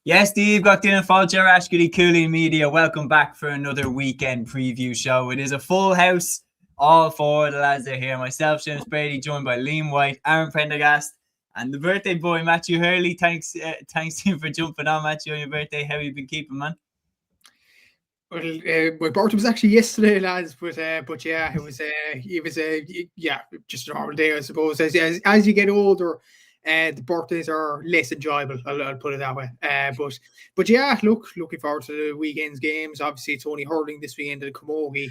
Yes, Steve, got Dylan Fulcher, Ashkity, Cúilín Media. Welcome back for another weekend preview show. It is a full house. All four of the lads are here. Myself, James Brady, joined by Liam White, Aaron Prendergast, and the birthday boy, Matthew Hurley. Thanks to you for jumping on, Matthew, on your birthday. How you been keeping, man? Well, my birthday was actually yesterday, lads. But yeah, it was just a normal day, I suppose. As you get older, the birthdays are less enjoyable. I'll put it that way. But yeah, looking forward to the weekend's games. Obviously, it's only hurling this weekend in the Camogie.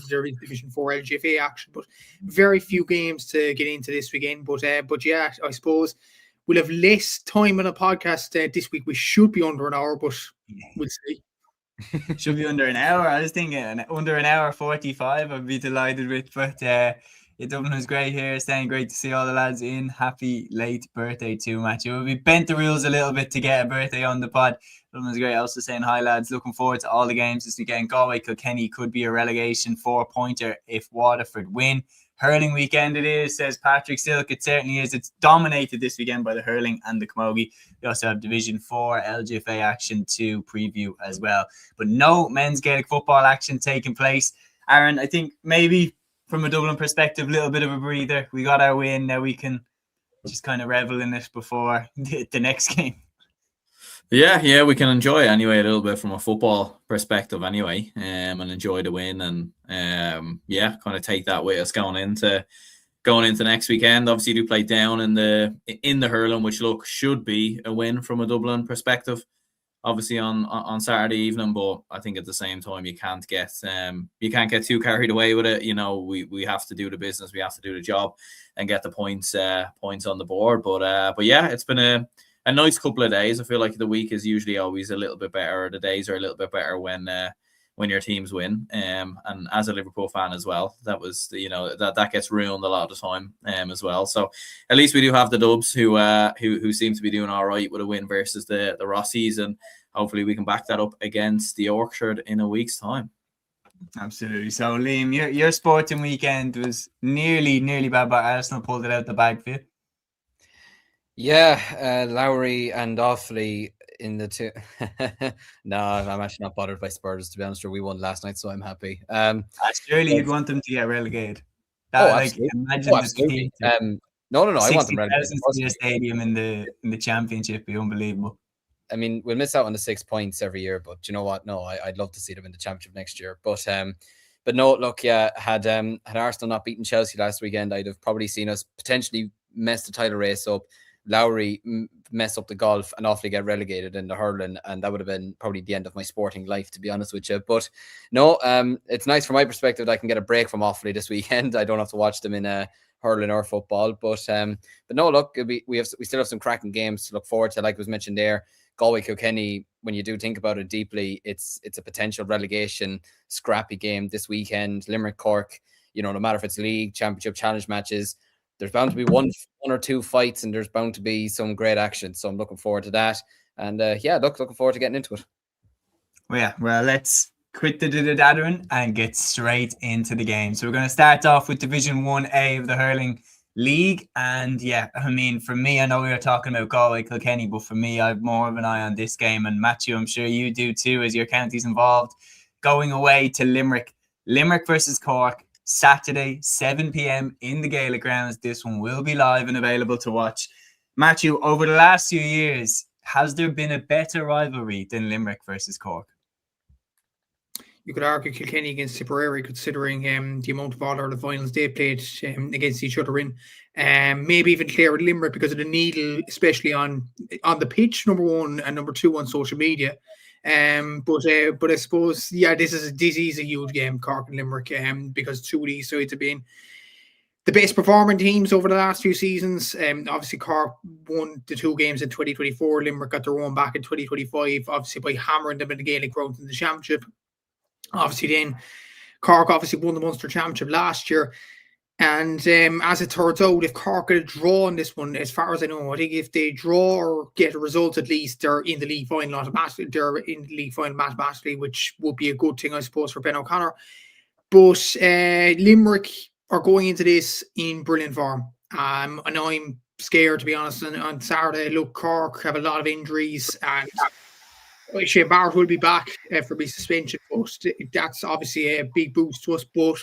There is Division 4 LGFA action, but very few games to get into this weekend. But yeah, I suppose we'll have less time on a podcast this week. We should be under an hour, but we'll see. Should be under an hour. I was thinking under an hour 45 I'd be delighted with, but Dublin was great here. Staying great to see all the lads in. Happy late birthday to Matthew. We bent the rules a little bit to get a birthday on the pod. Dublin was great. Also saying hi, lads. Looking forward to all the games this weekend. Galway Kilkenny could be a relegation 4-pointer if Waterford win. Hurling weekend it is, says Patrick Silk. It certainly is. It's dominated this weekend by the hurling and the camogie. We also have Division 4 LGFA action to preview as well. But no men's Gaelic football action taking place. Aaron, I think maybe from a Dublin perspective, a little bit of a breather. We got our win. Now we can just kind of revel in it before the next game. Yeah, we can enjoy it anyway a little bit from a football perspective anyway, and enjoy the win, and kind of take that with us going into next weekend. Obviously, do play down in the hurling, which should be a win from a Dublin perspective. Obviously on Saturday evening, but I think at the same time you can't get too carried away with it. You know, we have to do the business, we have to do the job, and get the points on the board. But yeah, it's been a nice couple of days. I feel like the week is usually always a little bit better. The days are a little bit better when your teams win. And as a Liverpool fan as well, that was that gets ruined a lot of the time as well. So at least we do have the Dubs who seem to be doing all right with a win versus the Rossies, and hopefully we can back that up against the Yorkshire in a week's time. Absolutely. So Liam, your sporting weekend was nearly bad, but Arsenal pulled it out the bag for you. Yeah, Lowry and Offaly in the two. No, I'm actually not bothered by Spurs, to be honest. We won last night, so I'm happy. Surely you'd want them to get relegated. Absolutely. Imagine absolutely. No. I want them relegated. The stadium in the championship be unbelievable. I mean, we'll miss out on the 6 points every year, but you know what? No, I'd love to see them in the championship next year. But no, look, yeah, had Arsenal not beaten Chelsea last weekend, I'd have probably seen us potentially mess the title race up. Lowry mess up the golf and Offaly get relegated in the hurling, and that would have been probably the end of my sporting life, to be honest with you. But no, it's nice from my perspective that I can get a break from Offaly this weekend. I don't have to watch them in hurling or football. But no, look, we still have some cracking games to look forward to. Like was mentioned there, Galway Kilkenny. When you do think about it deeply, it's a potential relegation scrappy game this weekend. Limerick Cork, no matter if it's league, championship, challenge matches, there's bound to be one or two fights, and there's bound to be some great action. So I'm looking forward to that. And looking forward to getting into it. Well, let's quit the daddering and get straight into the game. So we're going to start off with Division 1A of the Hurling League. And for me, I know we were talking about Galway Kilkenny, but for me, I have more of an eye on this game. And Matthew, I'm sure you do too, as your county's involved. Going away to Limerick versus Cork. Saturday, 7 p.m. in the Gaelic Grounds. This one will be live and available to watch. Matthew, over the last few years, has there been a better rivalry than Limerick versus Cork? You could argue Kilkenny against Tipperary, considering the amount of all the finals they played against each other in. Maybe even Clare and Limerick because of the needle, especially on the pitch, number one, and number two on social media. But I suppose, this is a huge game, Cork and Limerick, because two of these sides have been the best performing teams over the last few seasons. Obviously, Cork won the two games in 2024. Limerick got their own back in 2025, obviously by hammering them in the Gaelic Grounds in the championship. Obviously, then Cork won the Munster Championship last year. And as it turns out, if Cork had drawn this one, as far as I know, I think if they draw or get a result, at least they're in the league final automatically. They're in the league final mathematically, which would be a good thing, I suppose, for Ben O'Connor. But Limerick are going into this in brilliant form. And I'm scared, to be honest. On Saturday, look, Cork have a lot of injuries, and Shea Barrett will be back for his suspension, but that's obviously a big boost to us. But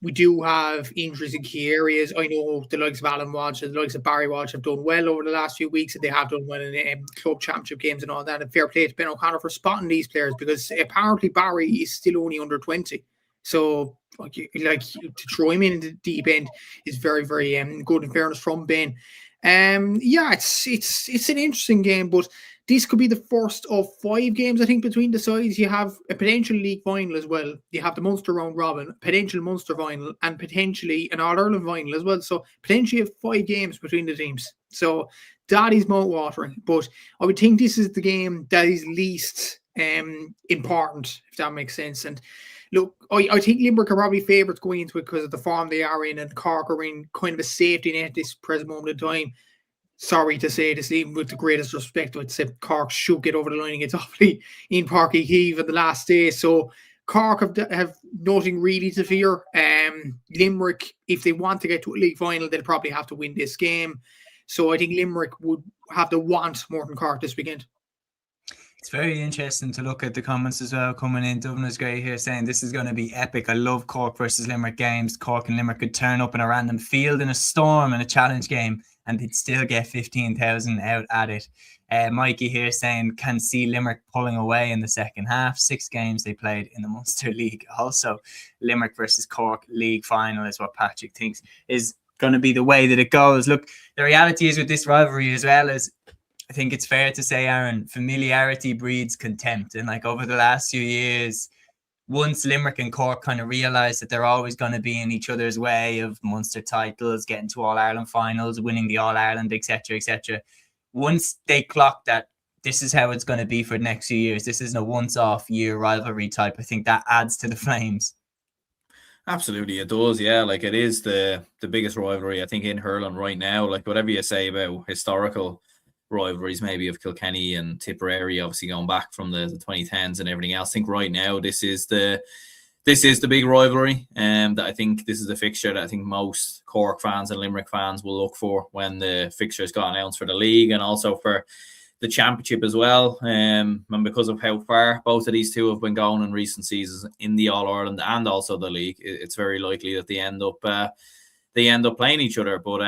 we do have injuries in key areas. I know the likes of Alan Walsh and the likes of Barry Walsh have done well over the last few weeks, and they have done well in club championship games and all that. And fair play to Ben O'Connor for spotting these players, because apparently Barry is still only under 20. So, like to throw him in the deep end is very, very good, in fairness from Ben. It's an interesting game, but this could be the first of 5 games, I think, between the sides. You have a potential league final as well. You have the Munster round robin, potential Munster final, and potentially an All-Ireland final as well. So potentially you have 5 games between the teams. So that is mouth-watering. But I would think this is the game that is least important, if that makes sense. And look, I think Limerick are probably favourites going into it because of the form they are in, and Cork are in kind of a safety net at this present moment in time. Sorry to say this, even with the greatest respect, I'd say Cork should get over the line against Offaly in Páirc Uí Chaoimh at the last day. So Cork have nothing really to fear. Limerick, if they want to get to a league final, they'll probably have to win this game. So I think Limerick would have to want more than Cork this weekend. It's very interesting to look at the comments as well coming in. Dublin's great here saying this is going to be epic. I love Cork versus Limerick games. Cork and Limerick could turn up in a random field in a storm in a challenge game, and they'd still get 15,000 out at it. Mikey here saying can see Limerick pulling away in the second half. 6 games they played in the Munster League. Also, Limerick versus Cork League final is what Patrick thinks is going to be the way that it goes. Look, the reality is with this rivalry as well is, I think it's fair to say, Aaron, familiarity breeds contempt. And like over the last few years, once Limerick and Cork kind of realised that they're always going to be in each other's way of Munster titles, getting to All-Ireland finals, winning the All-Ireland, etc., once they clocked that this is how it's going to be for the next few years, this isn't a once-off year rivalry type, I think that adds to the flames. Absolutely, it does. Yeah, like it is the biggest rivalry, I think, in hurling right now. Like whatever you say about historical rivalries maybe of Kilkenny and Tipperary, obviously going back from the 2010s and everything else, I think right now this is the big rivalry, and that I think this is the fixture that I think most Cork fans and Limerick fans will look for when the fixtures got announced for the league and also for the championship as well. And because of how far both of these two have been going in recent seasons in the All-Ireland and also the league, it's very likely that they end up playing each other. But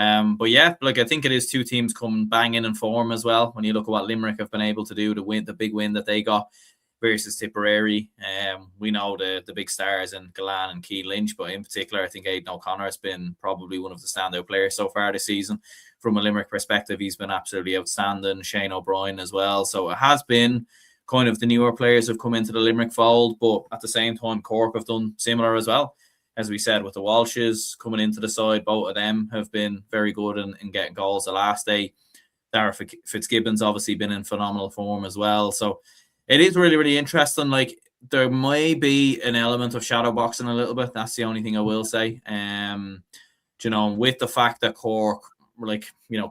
yeah, like I think it is 2 teams coming banging in form as well. When you look at what Limerick have been able to do to win the big win that they got versus Tipperary, we know the big stars in Galan and Keane Lynch, but in particular, I think Aidan O'Connor has been probably one of the standout players so far this season. From a Limerick perspective, he's been absolutely outstanding. Shane O'Brien as well. So it has been kind of the newer players have come into the Limerick fold, but at the same time, Cork have done similar as well. As we said, with the Walshes coming into the side, both of them have been very good in getting goals the last day. Dara Fitzgibbon's obviously been in phenomenal form as well. So it is really, really interesting. Like there may be an element of shadow boxing a little bit. That's the only thing I will say. With the fact that Cork,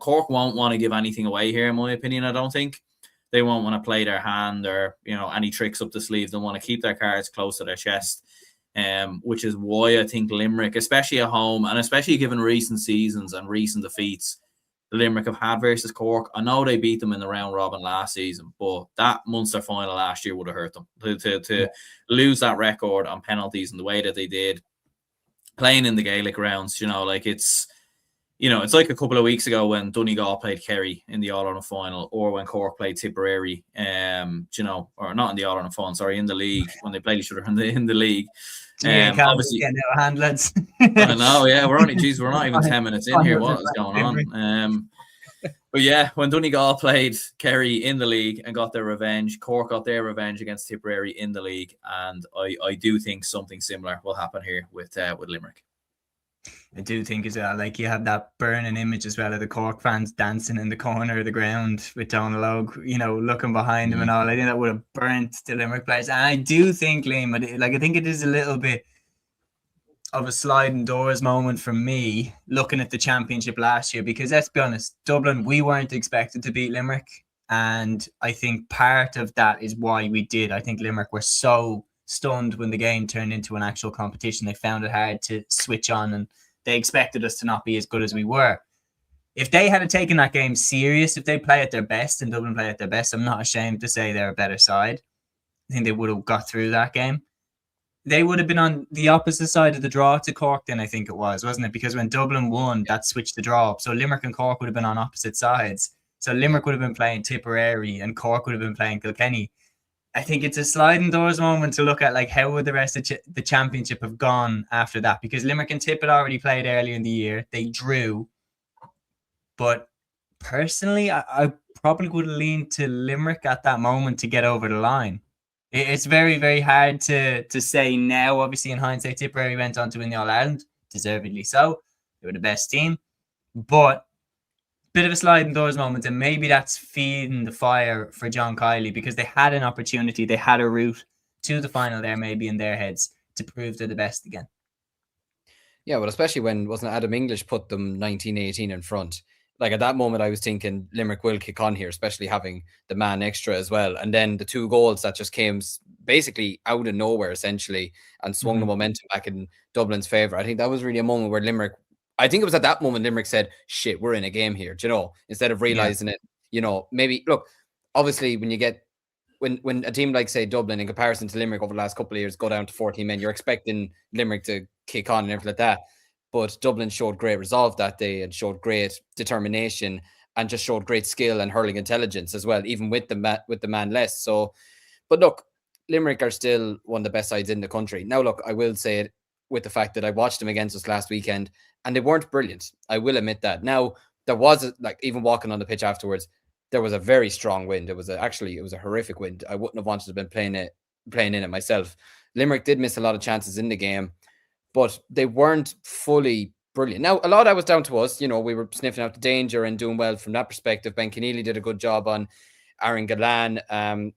Cork won't want to give anything away here, in my opinion. I don't think they won't want to play their hand or, any tricks up the sleeve. They want to keep their cards close to their chest. Which is why I think Limerick, especially at home, and especially given recent seasons and recent defeats Limerick have had versus Cork. I know they beat them in the round robin last season, but that Munster final last year would have hurt them. To lose that record on penalties in the way that they did, playing in the Gaelic Grounds, it's like a couple of weeks ago when Donegal played Kerry in the All-Ireland final, or when Cork played Tipperary, or not in the All-Ireland final, sorry, in the league, when they played each other in the league. Obviously getting out of hand, lads. I know, yeah, we're not even 10 minutes in here. What is going on? But yeah, when Donegal played Kerry in the league and got their revenge, Cork got their revenge against Tipperary in the league, and I do think something similar will happen here with Limerick. I do think as well, like you have that burning image as well of the Cork fans dancing in the corner of the ground with Donal Logue, looking behind him and all. I think that would have burnt the Limerick players. And I do think, Liam, I think it is a little bit of a sliding doors moment for me looking at the championship last year, because let's be honest, Dublin, we weren't expected to beat Limerick. And I think part of that is why we did. I think Limerick were so stunned when the game turned into an actual competition. They found it hard to switch on, and they expected us to not be as good as we were. if they had taken that game serious, if they play at their best and Dublin play at their best, I'm not ashamed to say they're a better side. I think they would have got through that game. They would have been on the opposite side of the draw to Cork then, I think it was, wasn't it? Because when Dublin won, that switched the draw up. So Limerick and Cork would have been on opposite sides. So Limerick would have been playing Tipperary and Cork would have been playing Kilkenny. I think it's a sliding doors moment to look at, like, how would the rest of the championship have gone after that? Because Limerick and Tip had already played earlier in the year. They drew. But personally, I probably would have leaned to Limerick at that moment to get over the line. It's very, very hard to say now. Obviously, in hindsight, Tipperary went on to win the All-Ireland, deservedly so. They were the best team. But bit of a sliding doors moment, and maybe that's feeding the fire for John Kiely, because they had an opportunity, they had a route to the final there, maybe in their heads, to prove they're the best again. Yeah, well, especially when, wasn't Adam English put them 19-18 in front? Like, at that moment, I was thinking Limerick will kick on here, especially having the man extra as well. And then the 2 goals that just came basically out of nowhere, essentially, and swung the momentum back in Dublin's favour. I think that was really a moment where Limerick, I think it was at that moment Limerick said, shit, we're in a game here, do you know, instead of realising it, you know, maybe, look, obviously when you get, when a team like, say, Dublin, in comparison to Limerick over the last couple of years, go down to 14 men, you're expecting Limerick to kick on and everything like that. But Dublin showed great resolve that day and showed great determination and just showed great skill and hurling intelligence as well, even with the man less. So, but look, Limerick are still one of the best sides in the country. Now, look, I will say it with the fact that I watched them against us last weekend and they weren't brilliant. I will admit that. Now, there was, like, even walking on the pitch afterwards, there was a very strong wind. It was a horrific wind. I wouldn't have wanted to have been playing in it myself. Limerick did miss a lot of chances in the game, but they weren't fully brilliant. Now, a lot of that was down to us. You know, we were sniffing out the danger and doing well from that perspective. Ben Keneally did a good job on Aaron Gillan.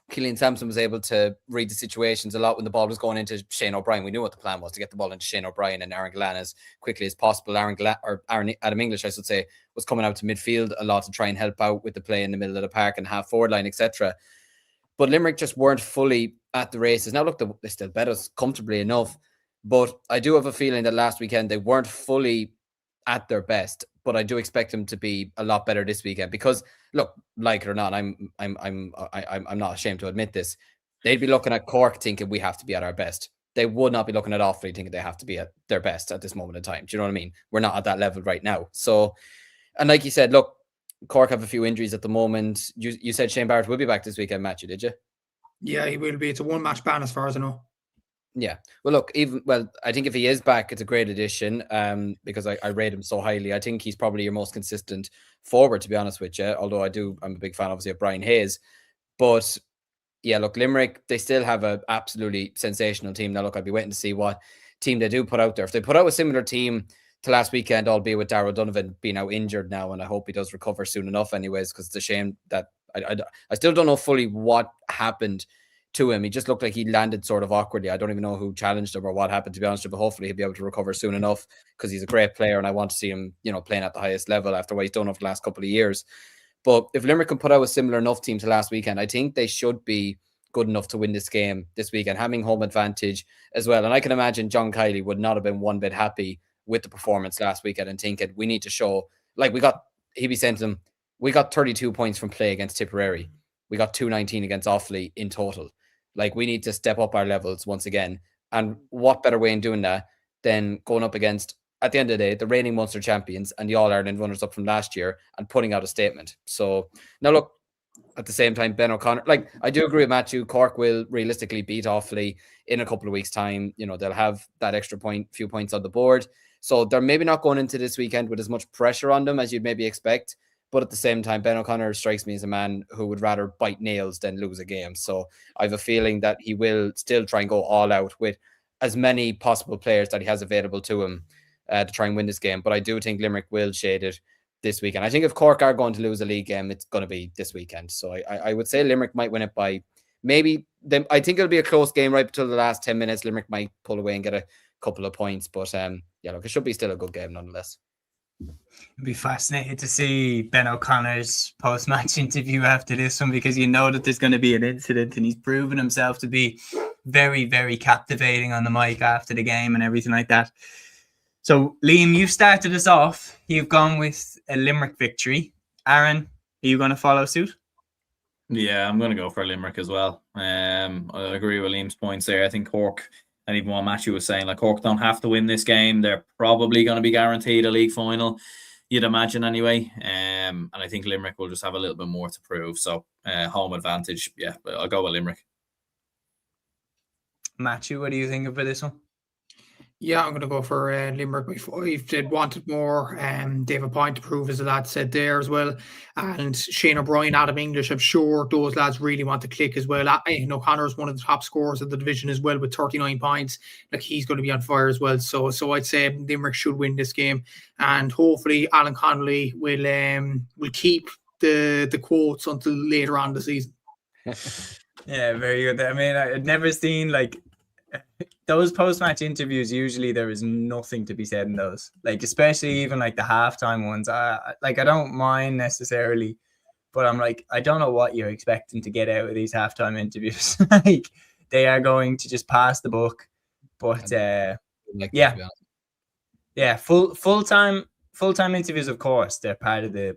Killian Sampson was able to read the situations a lot when the ball was going into Shane O'Brien. We knew what the plan was, to get the ball into Shane O'Brien and Aaron Gillan as quickly as possible. Adam English, I should say, was coming out to midfield a lot to try and help out with the play in the middle of the park and half forward line, etc. But Limerick just weren't fully at the races. Now, look, they still bet us comfortably enough, but I do have a feeling that last weekend they weren't fully at their best. But I do expect them to be a lot better this weekend, because, look, like it or not, I'm not ashamed to admit this. They'd be looking at Cork thinking we have to be at our best. They would not be looking at Offaly thinking they have to be at their best at this moment in time. Do you know what I mean? We're not at that level right now. So, and like you said, look, Cork have a few injuries at the moment. You said Shane Barrett will be back this weekend, Matthew, did you? Yeah, he will be. It's a 1-match ban as far as I know. Yeah. Well, look, I think if he is back, it's a great addition, because I rate him so highly. I think he's probably your most consistent forward, to be honest with you, although I'm a big fan, obviously, of Brian Hayes. But yeah, look, Limerick, they still have an absolutely sensational team. Now, look, I'll be waiting to see what team they do put out there. If they put out a similar team to last weekend, albeit with Darrell Donovan being out injured now, and I hope he does recover soon enough anyways, because it's a shame that I still don't know fully what happened to him. He just looked like he landed sort of awkwardly. I don't even know who challenged him or what happened, to be honest with you, but hopefully he'll be able to recover soon enough, because he's a great player and I want to see him, you know, playing at the highest level after what he's done over the last couple of years. But if Limerick can put out a similar enough team to last weekend, I think they should be good enough to win this game this weekend, having home advantage as well. And I can imagine John Kiely would not have been one bit happy with the performance last weekend and thinking we need to show, like, he'd be saying to them, we got 32 points from play against Tipperary. We got 219 against Offaly in total. Like, we need to step up our levels once again. And what better way in doing that than going up against, at the end of the day, the reigning Munster champions and the All-Ireland runners-up from last year and putting out a statement. So, now look, at the same time, Ben O'Connor, like, I do agree with Matthew, Cork will realistically beat Offaly in a couple of weeks' time. You know, they'll have that extra few points on the board. So they're maybe not going into this weekend with as much pressure on them as you'd maybe expect. But at the same time, Ben O'Connor strikes me as a man who would rather bite nails than lose a game. So I have a feeling that he will still try and go all out with as many possible players that he has available to him to try and win this game. But I do think Limerick will shade it this weekend. I think if Cork are going to lose a league game, it's going to be this weekend. So I would say Limerick might win it by maybe them. I think it'll be a close game right until the last 10 minutes. Limerick might pull away and get a couple of points. But yeah, look, it should be still a good game nonetheless. It'd be fascinating to see Ben O'Connor's post-match interview after this one, because you know that there's going to be an incident, and he's proven himself to be very, very captivating on the mic after the game and everything like that. So, Liam, you've started us off. You've gone with a Limerick victory. Aaron, are you going to follow suit? Yeah, I'm going to go for Limerick as well. I agree with Liam's points there. I think Cork, and even what Matthew was saying, like Cork don't have to win this game. They're probably going to be guaranteed a league final, you'd imagine anyway. And I think Limerick will just have a little bit more to prove. So home advantage, yeah, but I'll go with Limerick. Matthew, what do you think of this one? Yeah, I'm going to go for Limerick by 5. They'd wanted more. They have a point to prove, as the lad said there as well. And Shane O'Brien, Adam English, I'm sure those lads really want to click as well. Connor's one of the top scorers of the division as well with 39 points. Like, he's going to be on fire as well. So I'd say Limerick should win this game. And hopefully Alan Connolly will keep the quotes until later on in the season. Yeah, very good. I mean, I'd never seen those post-match interviews. Usually there is nothing to be said in those, especially even the halftime ones. I don't mind necessarily, but I'm I don't know what you're expecting to get out of these halftime interviews. They are going to just pass the buck, but full-time interviews, of course, they're part of the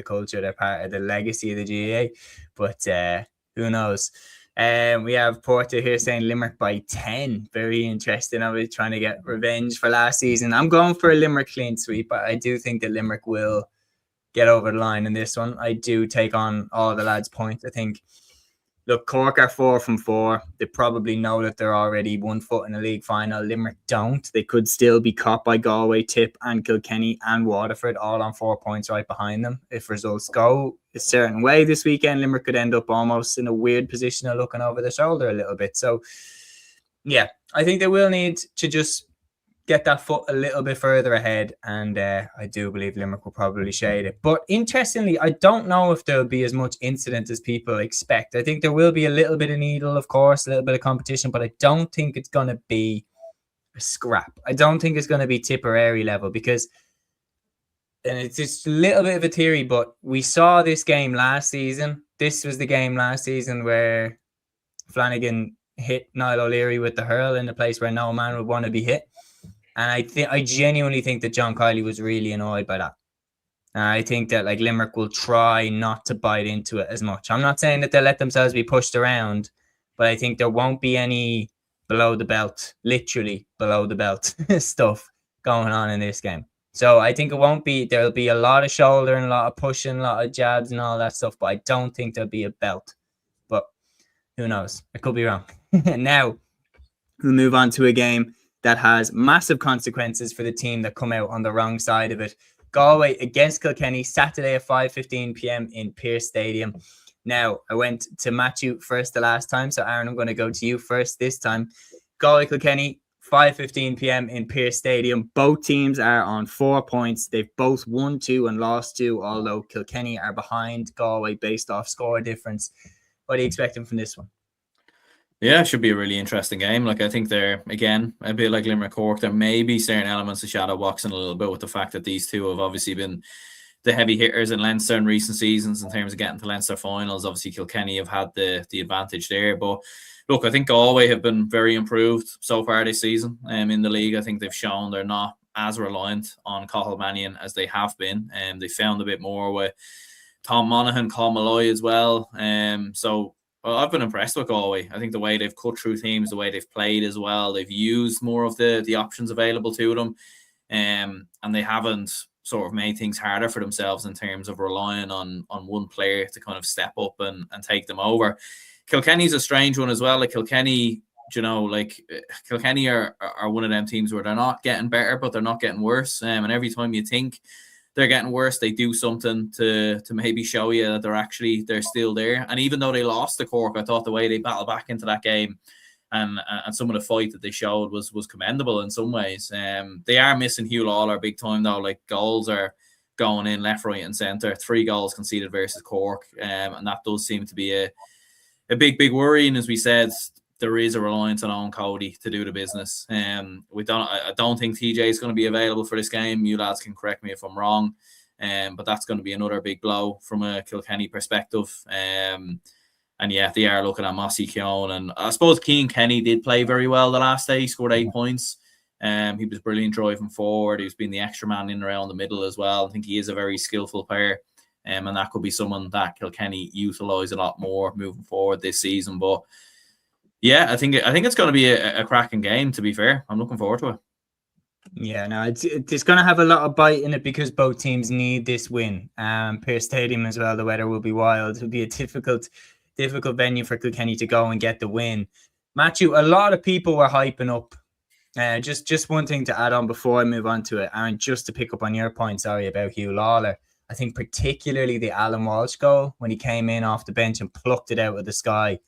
culture. They're part of the legacy of the GAA, but who knows? We have Porter here saying Limerick by 10. Very interesting. I was trying to get revenge for last season. I'm going for a Limerick clean sweep, but I do think that Limerick will get over the line in this one. I do take on all the lads' points. I think, look, Cork are 4 from 4. They probably know that they're already 1 foot in the league final. Limerick don't. They could still be caught by Galway, Tip and Kilkenny and Waterford, all on 4 points right behind them. If results go a certain way this weekend, Limerick could end up almost in a weird position of looking over the shoulder a little bit. So, yeah, I think they will need to just get that foot a little bit further ahead, and I do believe Limerick will probably shade it. But interestingly, I don't know if there'll be as much incident as people expect. I think there will be a little bit of needle, of course, a little bit of competition, but I don't think it's going to be a scrap. I don't think it's going to be Tipperary level, because, and it's just a little bit of a theory, but we saw this game last season. This was the game last season where Flanagan hit Niall O'Leary with the hurl in a place where no man would want to be hit. And I genuinely think that John Kiley was really annoyed by that. And I think that Limerick will try not to bite into it as much. I'm not saying that they'll let themselves be pushed around, but I think there won't be any below the belt, literally below the belt stuff going on in this game. So I think there'll be a lot of shouldering, a lot of pushing, a lot of jabs and all that stuff, but I don't think there'll be a belt. But who knows? I could be wrong. Now, we'll move on to a game that has massive consequences for the team that come out on the wrong side of it. Galway against Kilkenny, Saturday at 5:15 p.m. in Pearse Stadium. Now, I went to Matthew first the last time, so Aaron, I'm going to go to you first this time. Galway, Kilkenny, 5:15 p.m. in Pearse Stadium. Both teams are on 4 points. They've both won 2 and lost 2, although Kilkenny are behind Galway based off score difference. What are you expecting from this one? Yeah, it should be a really interesting game. I think they're, again, a bit like Limerick Cork. There may be certain elements of shadow boxing a little bit with the fact that these two have obviously been the heavy hitters in Leinster in recent seasons in terms of getting to Leinster finals. Obviously, Kilkenny have had the advantage there. But look, I think Galway have been very improved so far this season in the league. I think they've shown they're not as reliant on Cathal Mannion as they have been. They found a bit more with Tom Monaghan, Colm Malloy as well. Well, I've been impressed with Galway. I think the way they've cut through teams, the way they've played as well, they've used more of the options available to them, and they haven't sort of made things harder for themselves in terms of relying on one player to kind of step up and take them over. Kilkenny's a strange one as well. Kilkenny, Kilkenny are one of them teams where they're not getting better, but they're not getting worse. And every time you think they're getting worse, they do something to maybe show you that they're still there. And even though they lost to Cork, I thought the way they battled back into that game and some of the fight that they showed was commendable in some ways. They are missing Hugh Lawler big time though. Goals are going in left, right, and centre. 3 goals conceded versus Cork, and that does seem to be a big worry. And as we said, there is a reliance on Owen Cody to do the business. I don't think TJ is going to be available for this game. You lads can correct me if I'm wrong, but that's going to be another big blow from a Kilkenny perspective. And yeah, they are looking at Mossy Keown, and I suppose Cian Kenny did play very well the last day. He scored 8 points. He was brilliant driving forward. He's been the extra man in and around the middle as well. I think he is a very skillful player. And that could be someone that Kilkenny utilise a lot more moving forward this season. But yeah, I think it's going to be a cracking game, to be fair. I'm looking forward to it. Yeah, no, it's going to have a lot of bite in it because both teams need this win. Pearse Stadium as well, the weather will be wild. It'll be a difficult venue for Kilkenny to go and get the win. Matthew, a lot of people were hyping up. Just one thing to add on before I move on to it, Aaron, just to pick up on your point, sorry, about Hugh Lawler. I think particularly the Alan Walsh goal, when he came in off the bench and plucked it out of the sky,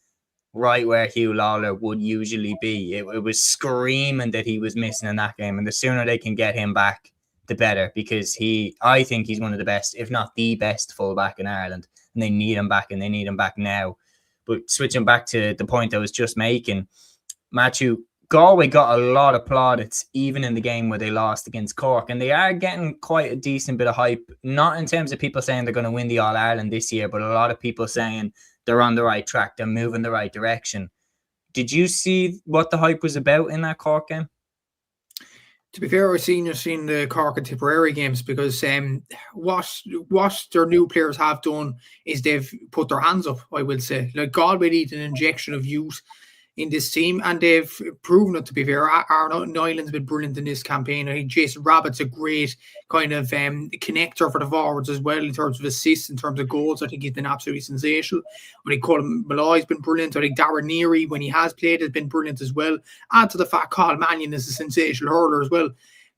right where Hugh Lawler would usually be. It was screaming that he was missing in that game. And the sooner they can get him back, the better, because I think he's one of the best, if not the best fullback in Ireland. And they need him back, and they need him back now. But switching back to the point I was just making, Matthew, Galway got a lot of plaudits, even in the game where they lost against Cork. And they are getting quite a decent bit of hype, not in terms of people saying they're going to win the All-Ireland this year, but a lot of people saying they're on the right track, they're moving the right direction. Did you see what the hype was about in that Cork game? To be fair, I've seen the Cork and Tipperary games, because what their new players have done is they've put their hands up, I will say. Like, Galway need an injection of youth in this team, and they've proven it, to be fair. Aaron Nyland's been brilliant in this campaign. I think Jason Rabbitt's a great kind of connector for the forwards as well, in terms of assists, in terms of goals. I think he's been absolutely sensational. I think Colin Malloy's been brilliant. I think Darren Neary, when he has played, has been brilliant as well. Add to the fact Carl Mannion is a sensational hurler as well.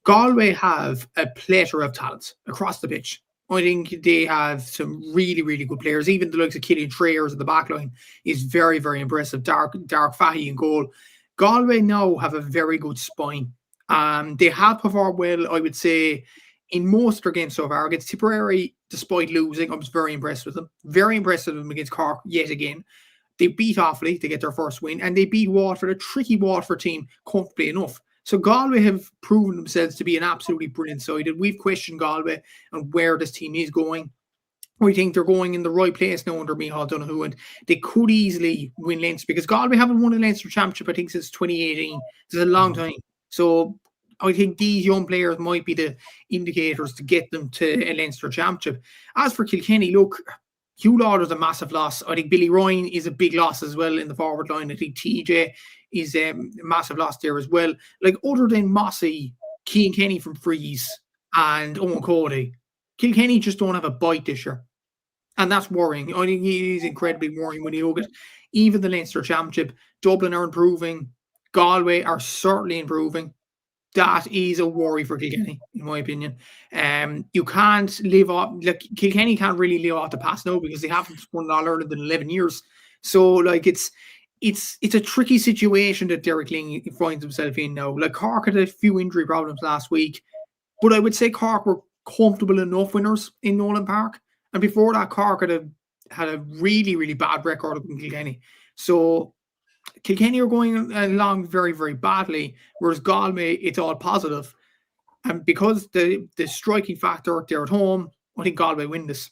Galway have a plethora of talents across the pitch. I think they have some really, really good players. Even the likes of Killian Trayers at the back line is very, very impressive. Dark Fahy in goal. Galway now have a very good spine. They have performed well, I would say, in most of their games so far. Against Tipperary, despite losing, I was very impressed with them. Very impressed with them against Cork yet again. They beat Offaly to get their first win, and they beat Waterford, a tricky Waterford team, comfortably enough. So Galway have proven themselves to be an absolutely brilliant side. And we've questioned Galway and where this team is going. We think they're going in the right place now under Micheál Donoghue, and they could easily win Leinster, because Galway haven't won a Leinster Championship, I think, since 2018. It's a long time. So I think these young players might be the indicators to get them to a Leinster Championship. As for Kilkenny, look, Hugh Lawler's a massive loss. I think Billy Ryan is a big loss as well in the forward line. I think TJ is a massive loss there as well. Like, other than Mossy, Cian Kenny from Freeze, and Owen Cody, Kilkenny just don't have a bite this year. And that's worrying. I think he is incredibly worrying when you look at even the Leinster Championship. Dublin are improving. Galway are certainly improving. That is a worry for Kilkenny, in my opinion. You can't live off, like, Kilkenny can't really live off the past now, because they haven't won All-Ireland in 11 years. So, like, it's a tricky situation that Derek Ling finds himself in now. Like, Cork had a few injury problems last week, but I would say Cork were comfortable enough winners in Nolan Park. And before that, Cork had a really, really bad record in Kilkenny. So Kilkenny are going along very, very badly, whereas Galway, it's all positive. And because the striking factor, they're at home, I think Galway win this.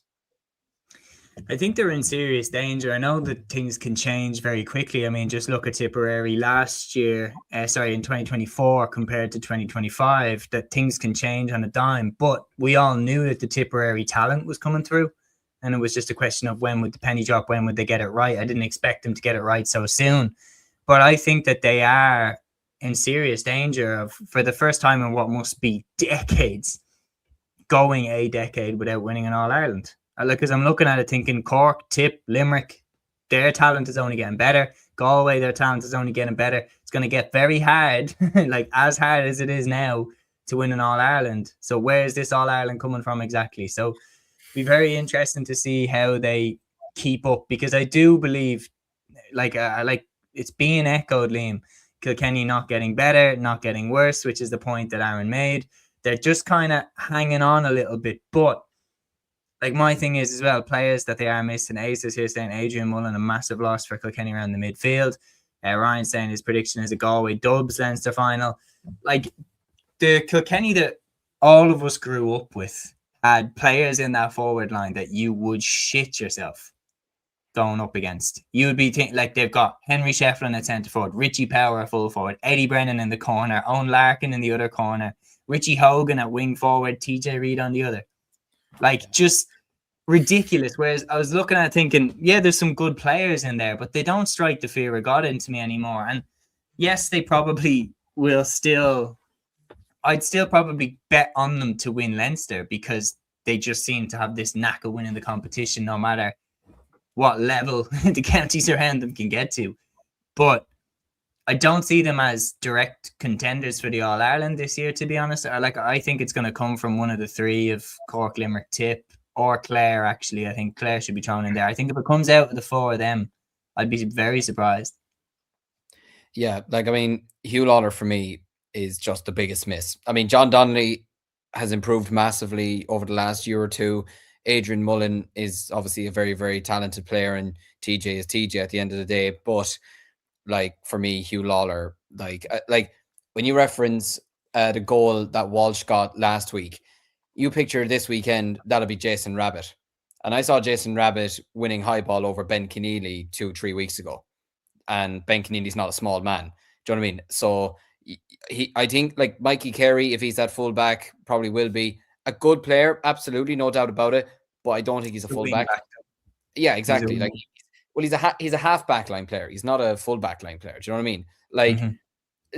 I think they're in serious danger. I know that things can change very quickly. I mean, just look at Tipperary last year, in 2024 compared to 2025, that things can change on a dime. But we all knew that the Tipperary talent was coming through, and it was just a question of when would the penny drop, when would they get it right. I didn't expect them to get it right so soon. But I think that they are in serious danger of, for the first time in what must be decades, going a decade without winning an All-Ireland. Because I'm looking at it thinking Cork, Tip, Limerick, their talent is only getting better. Galway, their talent is only getting better. It's going to get very hard, like as hard as it is now, to win an All-Ireland. So where is this All-Ireland coming from exactly? So it'll be very interesting to see how they keep up, because I do believe, like it's being echoed, Liam, Kilkenny not getting better, not getting worse, which is the point that Aaron made. They're just kind of hanging on a little bit, but like, my thing is as well, players that they are missing. Aces here saying Adrian Mullen, a massive loss for Kilkenny around the midfield. Ryan saying his prediction is a Galway Dubs Leinster final. Like, the Kilkenny that all of us grew up with had players in that forward line that you would shit yourself. going up against. You would be thinking like they've got Henry Shefflin at centre forward, Richie Power at full forward, Eddie Brennan in the corner, Owen Larkin in the other corner, Richie Hogan at wing forward, TJ Reid on the other. Like, just ridiculous. Whereas I was looking at it thinking, yeah, there's some good players in there, but they don't strike the fear of God into me anymore. And yes, they probably will still, I'd still probably bet on them to win Leinster because they just seem to have this knack of winning the competition no matter what level the counties around them can get to. But I don't see them as direct contenders for the All-Ireland this year, to be honest. I think it's going to come from one of the three of Cork, Limerick, Tip, or Clare, actually. I think Clare should be thrown in there. I think if it comes out of the four of them, I'd be very surprised. Yeah, like, I mean, Hugh Lawler for me is just the biggest miss. I mean, John Donnelly has improved massively over the last year or two. Adrian Mullen is obviously a very, very talented player, and TJ is TJ at the end of the day. But like, for me, Hugh Lawler, like when you reference the goal that Walsh got last week, you picture this weekend, that'll be Jason Rabbit. And I saw Jason Rabbit winning high ball over Ben Keneally 2-3 weeks ago. And Ben Keneally's not a small man. Do you know what I mean? So I think like Mikey Carey, if he's that fullback, probably will be a good player. Absolutely, no doubt about it. But I don't think he's a fullback. Yeah, exactly. Like, well, he's a half back line player. He's not a full back line player. Do you know what I mean? Like,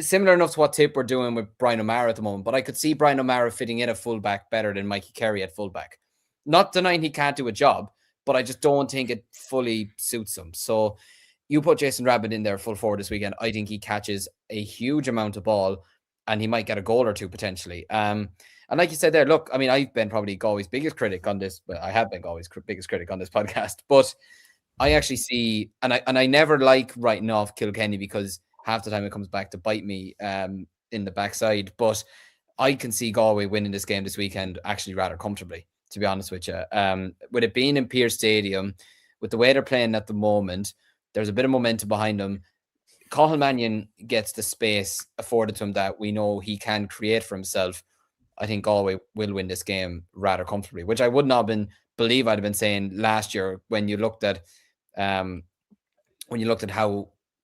similar enough to what Tip we're doing with Brian O'Mara at the moment. But I could see Brian O'Mara fitting in a fullback better than Mikey Carey at fullback. Not denying he can't do a job, but I just don't think it fully suits him. So you put Jason Rabbit in there full forward this weekend. I think he catches a huge amount of ball, and he might get a goal or two potentially. And like you said there, look, I mean, I've been probably Galway's biggest critic on this, but I have been Galway's biggest critic on this podcast. But I actually see, and I never like writing off Kilkenny because half the time it comes back to bite me in the backside. But I can see Galway winning this game this weekend actually rather comfortably, to be honest with you. With it being in Pearse Stadium, with the way they're playing at the moment, there's a bit of momentum behind them. Cathal Mannion gets the space afforded to him that we know he can create for himself. I think Galway will win this game rather comfortably, which I would not believe I'd have been saying last year when you looked at how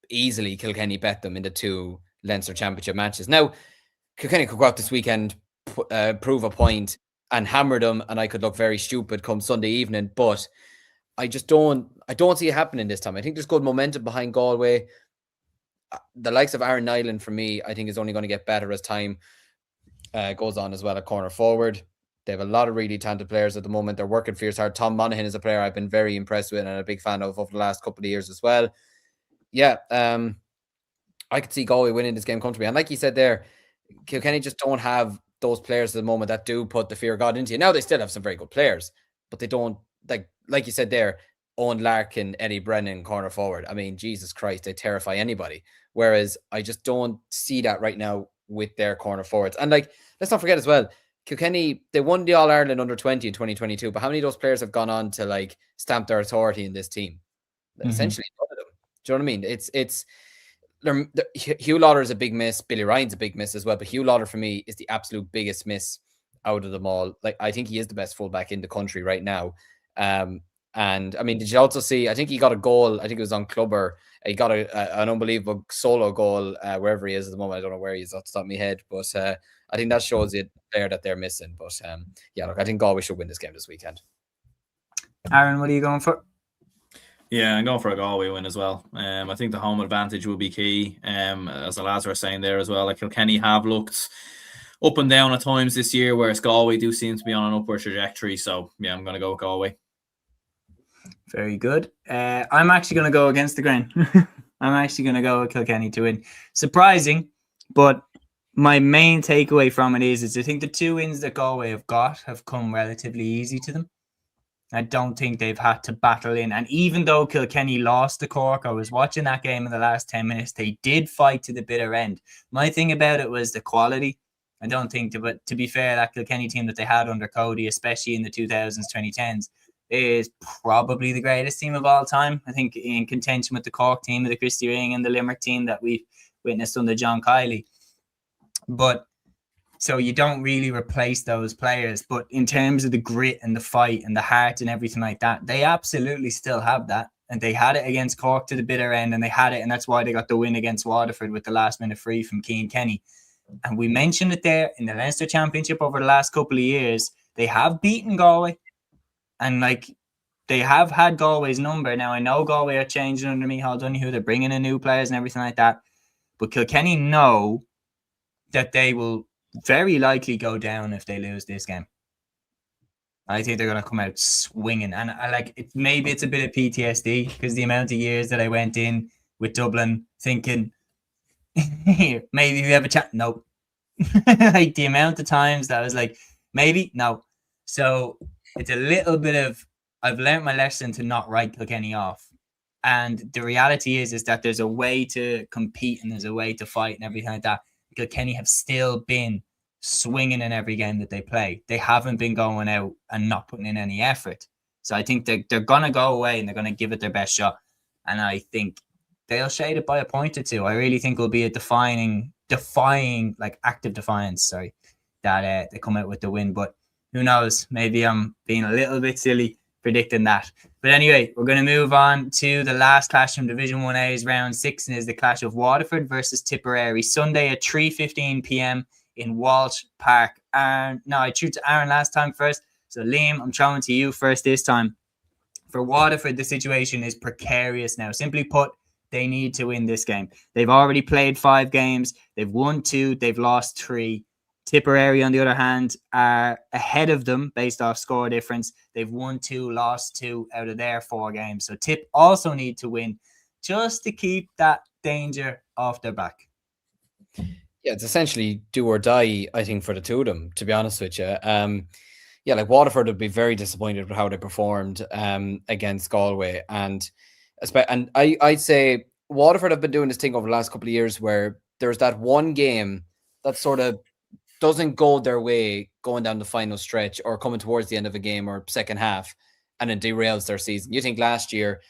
easily Kilkenny bet them in the two Leinster Championship matches. Now, Kilkenny could go out this weekend, prove a point, and hammer them, and I could look very stupid come Sunday evening. But I don't see it happening this time. I think there's good momentum behind Galway. The likes of Aaron Nyland, for me, I think is only going to get better as time goes on as well at corner forward. They have a lot of really talented players at the moment. They're working fierce hard. Tom Monaghan is a player I've been very impressed with and a big fan of over the last couple of years as well. Yeah, I could see Galway winning this game comfortably. And like you said there, Kilkenny just don't have those players at the moment that do put the fear of God into you. Now they still have some very good players, but they don't, like you said there, Owen Larkin, Eddie Brennan, corner forward. I mean, Jesus Christ, they terrify anybody. Whereas I just don't see that right now with their corner forwards. And like, let's not forget as well, Kilkenny, they won the All-Ireland under-20 in 2022, but how many of those players have gone on to like stamp their authority in this team? Essentially none of them. Do you know what I mean? Hugh Lawler is a big miss. Billy Ryan's a big miss as well. But Hugh Lawler for me is the absolute biggest miss out of them all. Like, I think he is the best fullback in the country right now. And I mean, did you also see? I think he got a goal. I think it was on Clubber. He got an unbelievable solo goal wherever he is at the moment. I don't know where he is off the top of my head, but I think that shows you the player that they're missing. But yeah, look, I think Galway should win this game this weekend. Aaron, what are you going for? Yeah, I'm going for a Galway win as well. I think the home advantage will be key. As the lads were saying there as well, like Kilkenny have looked up and down at times this year, whereas Galway do seem to be on an upward trajectory. So yeah, I'm going to go with Galway. Very good. I'm actually going to go against the grain. I'm actually going to go with Kilkenny to win. Surprising, but my main takeaway from it is I think the two wins that Galway have got have come relatively easy to them. I don't think they've had to battle in. And even though Kilkenny lost to Cork, I was watching that game in the last 10 minutes, they did fight to the bitter end. My thing about it was the quality. I don't think, but to be fair, that Kilkenny team that they had under Cody, especially in the 2000s, 2010s, is probably the greatest team of all time. I think in contention with the Cork team, the Christy Ring and the Limerick team that we've witnessed under John Kiley. But so you don't really replace those players. But in terms of the grit and the fight and the heart and everything like that, they absolutely still have that. and they had it against Cork to the bitter end, and they had it, and that's why they got the win against Waterford with the last minute free from Cian Kenny. And we mentioned it there in the Leinster Championship over the last couple of years. They have beaten Galway, and like they have had Galway's number. Now I know Galway are changing under Micheál Donoghue, they're bringing in new players and everything like that, but Kilkenny know that they will very likely go down if they lose this game. I think they're going to come out swinging, and I like it. Maybe it's a bit of PTSD because the amount of years that I went in with Dublin thinking, maybe we have a chat. No, like the amount of times that I was like, maybe no. So it's a little bit of I've learned my lesson to not write Kilkenny off, and the reality is that there's a way to compete and there's a way to fight and everything like that. Kilkenny have still been swinging in every game that they play. They haven't been going out and not putting in any effort. So I think they're going to go away and they're going to give it their best shot. And I think they'll shade it by a point or two. I really think it'll be a defying, like active defiance, that they come out with the win. But who knows? Maybe I'm being a little bit silly predicting that. But anyway, we're going to move on to the last clash from Division 1A's round 6, and is the clash of Waterford versus Tipperary, Sunday at 3:15 p.m. in Walsh Park. And no, I threw to Aaron last time first. So Liam, I'm throwing to you first this time. For Waterford, the situation is precarious now. Simply put, they need to win this game. They've already played 5 games. They've won 2. They've lost 3. Tipperary, on the other hand, are ahead of them based off score difference. They've won 2, lost 2 out of their 4 games. So Tip also need to win just to keep that danger off their back. Yeah, it's essentially do or die, I think, for the two of them, to be honest with you. Yeah, like Waterford would be very disappointed with how they performed against Galway. And I'd say Waterford have been doing this thing over the last couple of years where there's that one game that sort of doesn't go their way going down the final stretch or coming towards the end of a game or second half, and it derails their season. You think last year,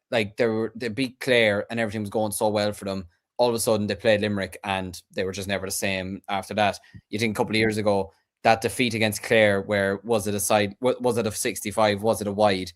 like they beat Clare and everything was going so well for them. All of a sudden they played Limerick and they were just never the same after that. You think a couple of years ago, that defeat against Clare, where was it a 65? Was it a wide?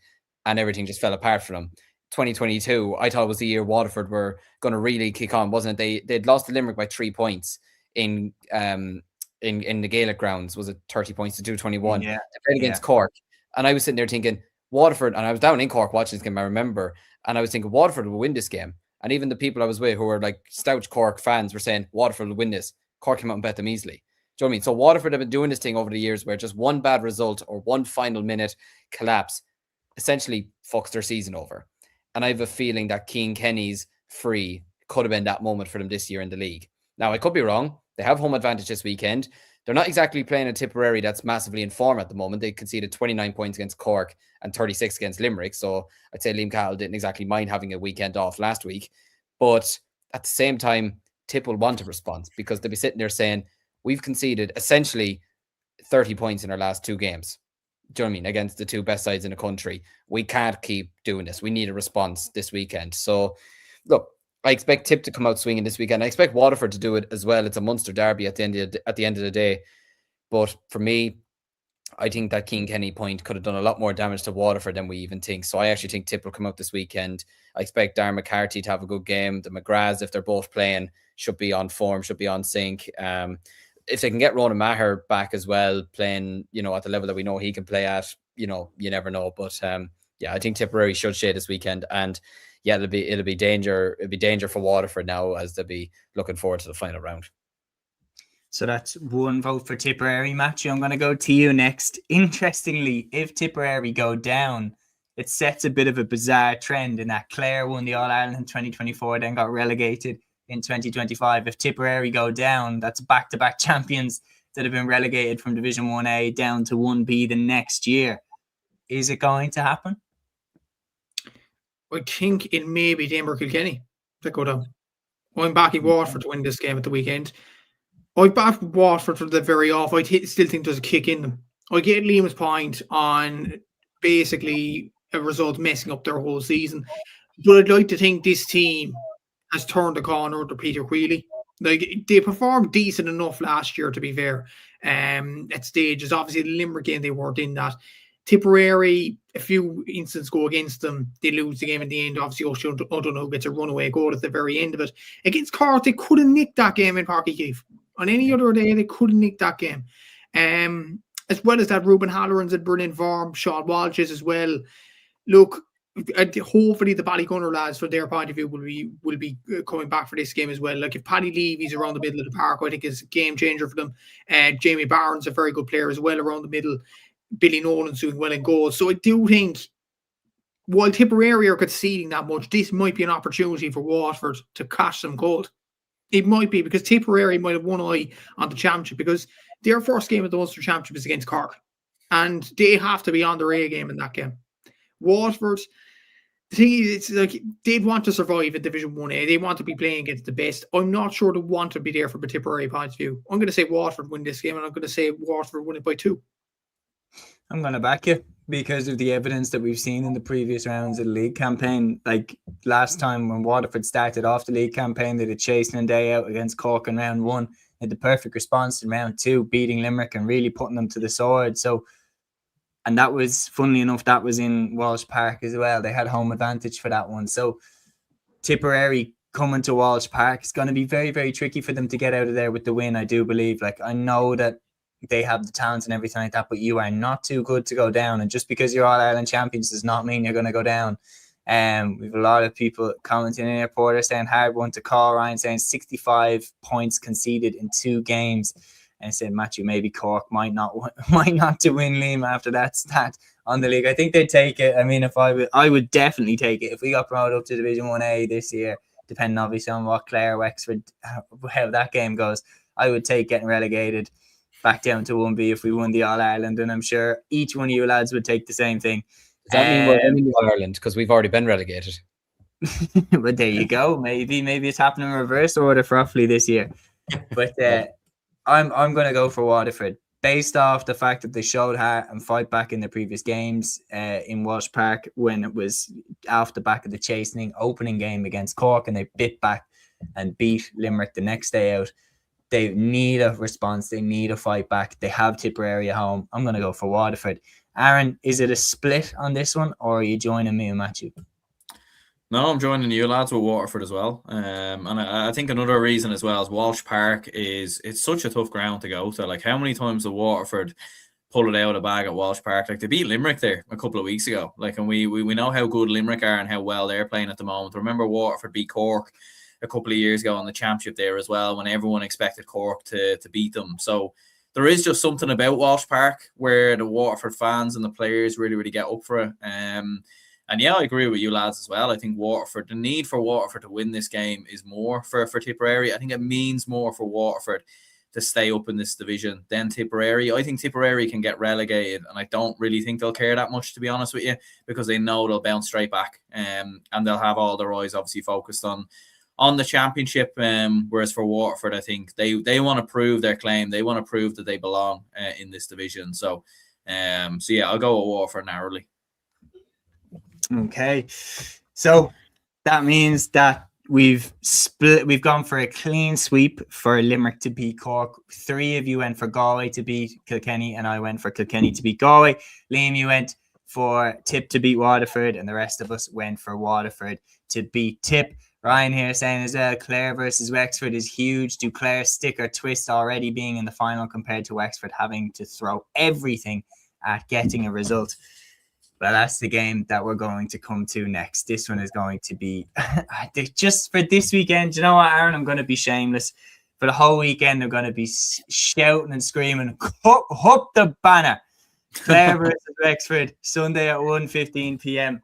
And everything just fell apart for them. 2022, I thought it was the year Waterford were going to really kick on, wasn't it? They'd lost to Limerick by 3 points in the Gaelic Grounds. Was it 30 points to 221? Yeah. They played against Cork. And I was sitting there thinking, Waterford, and I was down in Cork watching this game, I remember, and I was thinking Waterford will win this game. And even the people I was with who were like stout Cork fans were saying Waterford will win this. Cork came out and bet them easily. Do you know what I mean? So Waterford have been doing this thing over the years where just one bad result or one final minute collapse essentially fucks their season over. And I have a feeling that Cian Kenny's free could have been that moment for them this year in the league. Now, I could be wrong. They have home advantage this weekend. They're not exactly playing a Tipperary that's massively in form at the moment. They conceded 29 points against Cork and 36 against Limerick. So I'd say Liam Cahill didn't exactly mind having a weekend off last week. But at the same time, Tip will want a response because they'll be sitting there saying, we've conceded essentially 30 points in our last 2 games. Do you know what I mean? Against the 2 best sides in the country. We can't keep doing this. We need a response this weekend. So, look, I expect Tip to come out swinging this weekend. I expect Waterford to do it as well. It's a Munster derby at the end of the day. But for me, I think that Cian Kenny point could have done a lot more damage to Waterford than we even think. So I actually think Tip will come out this weekend. I expect Darren McCarthy to have a good game. The McGraths, if they're both playing, should be on form, should be on sync. If they can get Ronan Maher back as well, playing, at the level that we know he can play at, you never know. But yeah, I think Tipperary should shade this weekend. And yeah, it'll be danger. It'll be danger for Waterford now as they'll be looking forward to the final round. So that's 1 vote for Tipperary. Matthew, I'm going to go to you next. Interestingly, if Tipperary go down, it sets a bit of a bizarre trend in that Clare won the All-Ireland in 2024, then got relegated in 2025. If Tipperary go down, that's back-to-back champions that have been relegated from Division 1A down to 1B the next year. Is it going to happen? I think it may be Denver Kilkenny that go down. I'm backing Waterford to win this game at the weekend. I backed Waterford for the very off. I still think there's a kick in them. I get Liam's point on basically a result messing up their whole season. But I'd like to think this team has turned the corner under Peter Cúilín. Like, they performed decent enough last year, to be fair, at stages. Obviously, the Limerick game, they weren't in that. Tipperary, a few instances go against them. They lose the game in the end. Obviously, O'Donoghue gets a runaway goal at the very end of it. Against Cork, they could have nicked that game in Páirc Uí Chaoimh. On any other day, they could have nicked that game. As well as that, Ruben Halloran's in brilliant form. Sean Walsh is as well. Look, hopefully the Ballygunner lads, from their point of view, will be coming back for this game as well. Like if Paddy Levy's around the middle of the park, I think is a game changer for them. Jamie Barnes, a very good player as well around the middle. Billy Nolan's doing well in goals. So I do think, while Tipperary are conceding that much, this might be an opportunity for Waterford to catch some cold. It might be, because Tipperary might have one eye on the championship, because their first game of the Ulster Championship is against Cork, and they have to be on their A game in that game. Waterford, the thing is, it's like they'd want to survive in Division 1A. They want to be playing against the best. I'm not sure they want to be there from a Tipperary point of view. I'm going to say Waterford win this game, and I'm going to say Waterford win it by 2. I'm going to back you because of the evidence that we've seen in the previous rounds of the league campaign. Like last time when Waterford started off the league campaign, they did chasing a day out against Cork in round 1. They had the perfect response in round 2, beating Limerick and really putting them to the sword. So, and that was, funnily enough, that was in Walsh Park as well. They had home advantage for that one. So Tipperary coming to Walsh Park, it's going to be very, very tricky for them to get out of there with the win, I do believe. Like, I know that they have the talent and everything like that, but you are not too good to go down. And just because you're All-Ireland champions does not mean you're going to go down. We have a lot of people commenting in Porter saying hard one to call. Ryan saying 65 points conceded in 2 games. And said Matthew, maybe Cork might not to win Liam after that stat on the league. I think they'd take it. I mean, if I would definitely take it if we got promoted up to Division 1A this year, depending obviously on what Clare, Wexford, how that game goes. I would take getting relegated back down to 1B if we won the All-Ireland, and I'm sure each one of you lads would take the same thing. Does that mean we're winning Ireland because we've already been relegated? But there you go. Maybe it's happening in reverse order for Offaly this year. But I'm going to go for Waterford based off the fact that they showed heart and fight back in the previous games in Walsh Park when it was off the back of the chastening opening game against Cork, and they bit back and beat Limerick the next day out. They need a response. They need a fight back. They have Tipperary at home. I'm going to go for Waterford. Aaron, is it a split on this one, or are you joining me and Matthew? No, I'm joining you lads with Waterford as well. And I think another reason as well is Walsh Park it's such a tough ground to go to. Like, how many times did Waterford pull it out of the bag at Walsh Park? Like, they beat Limerick there a couple of weeks ago. Like, and we know how good Limerick are and how well they're playing at the moment. Remember Waterford beat Cork a couple of years ago in the championship there as well, when everyone expected Cork to beat them. So there is just something about Walsh Park where the Waterford fans and the players really, really get up for it. And yeah, I agree with you lads as well. I think the need for Waterford to win this game is more for Tipperary. I think it means more for Waterford to stay up in this division than Tipperary. I think Tipperary can get relegated, and I don't really think they'll care that much, to be honest with you, because they know they'll bounce straight back, and they'll have all their eyes obviously focused on the championship, whereas for Waterford, I think they want to prove their claim. They want to prove that they belong in this division. So yeah, I'll go with Waterford narrowly. Okay, so that means that we've gone for a clean sweep for Limerick to beat Cork. 3 of you went for Galway to beat Kilkenny, and I went for Kilkenny to beat Galway. Liam, you went for Tip to beat Waterford, and the rest of us went for Waterford to beat Tip. Ryan here saying as well, Clare versus Wexford is huge. Do Clare stick or twist already being in the final compared to Wexford having to throw everything at getting a result? Well, that's the game that we're going to come to next. This one is going to be just for this weekend. You know what, Aaron? I'm going to be shameless. For the whole weekend, I'm going to be shouting and screaming, up the banner. Clare versus Wexford, Sunday at 1:15 p.m.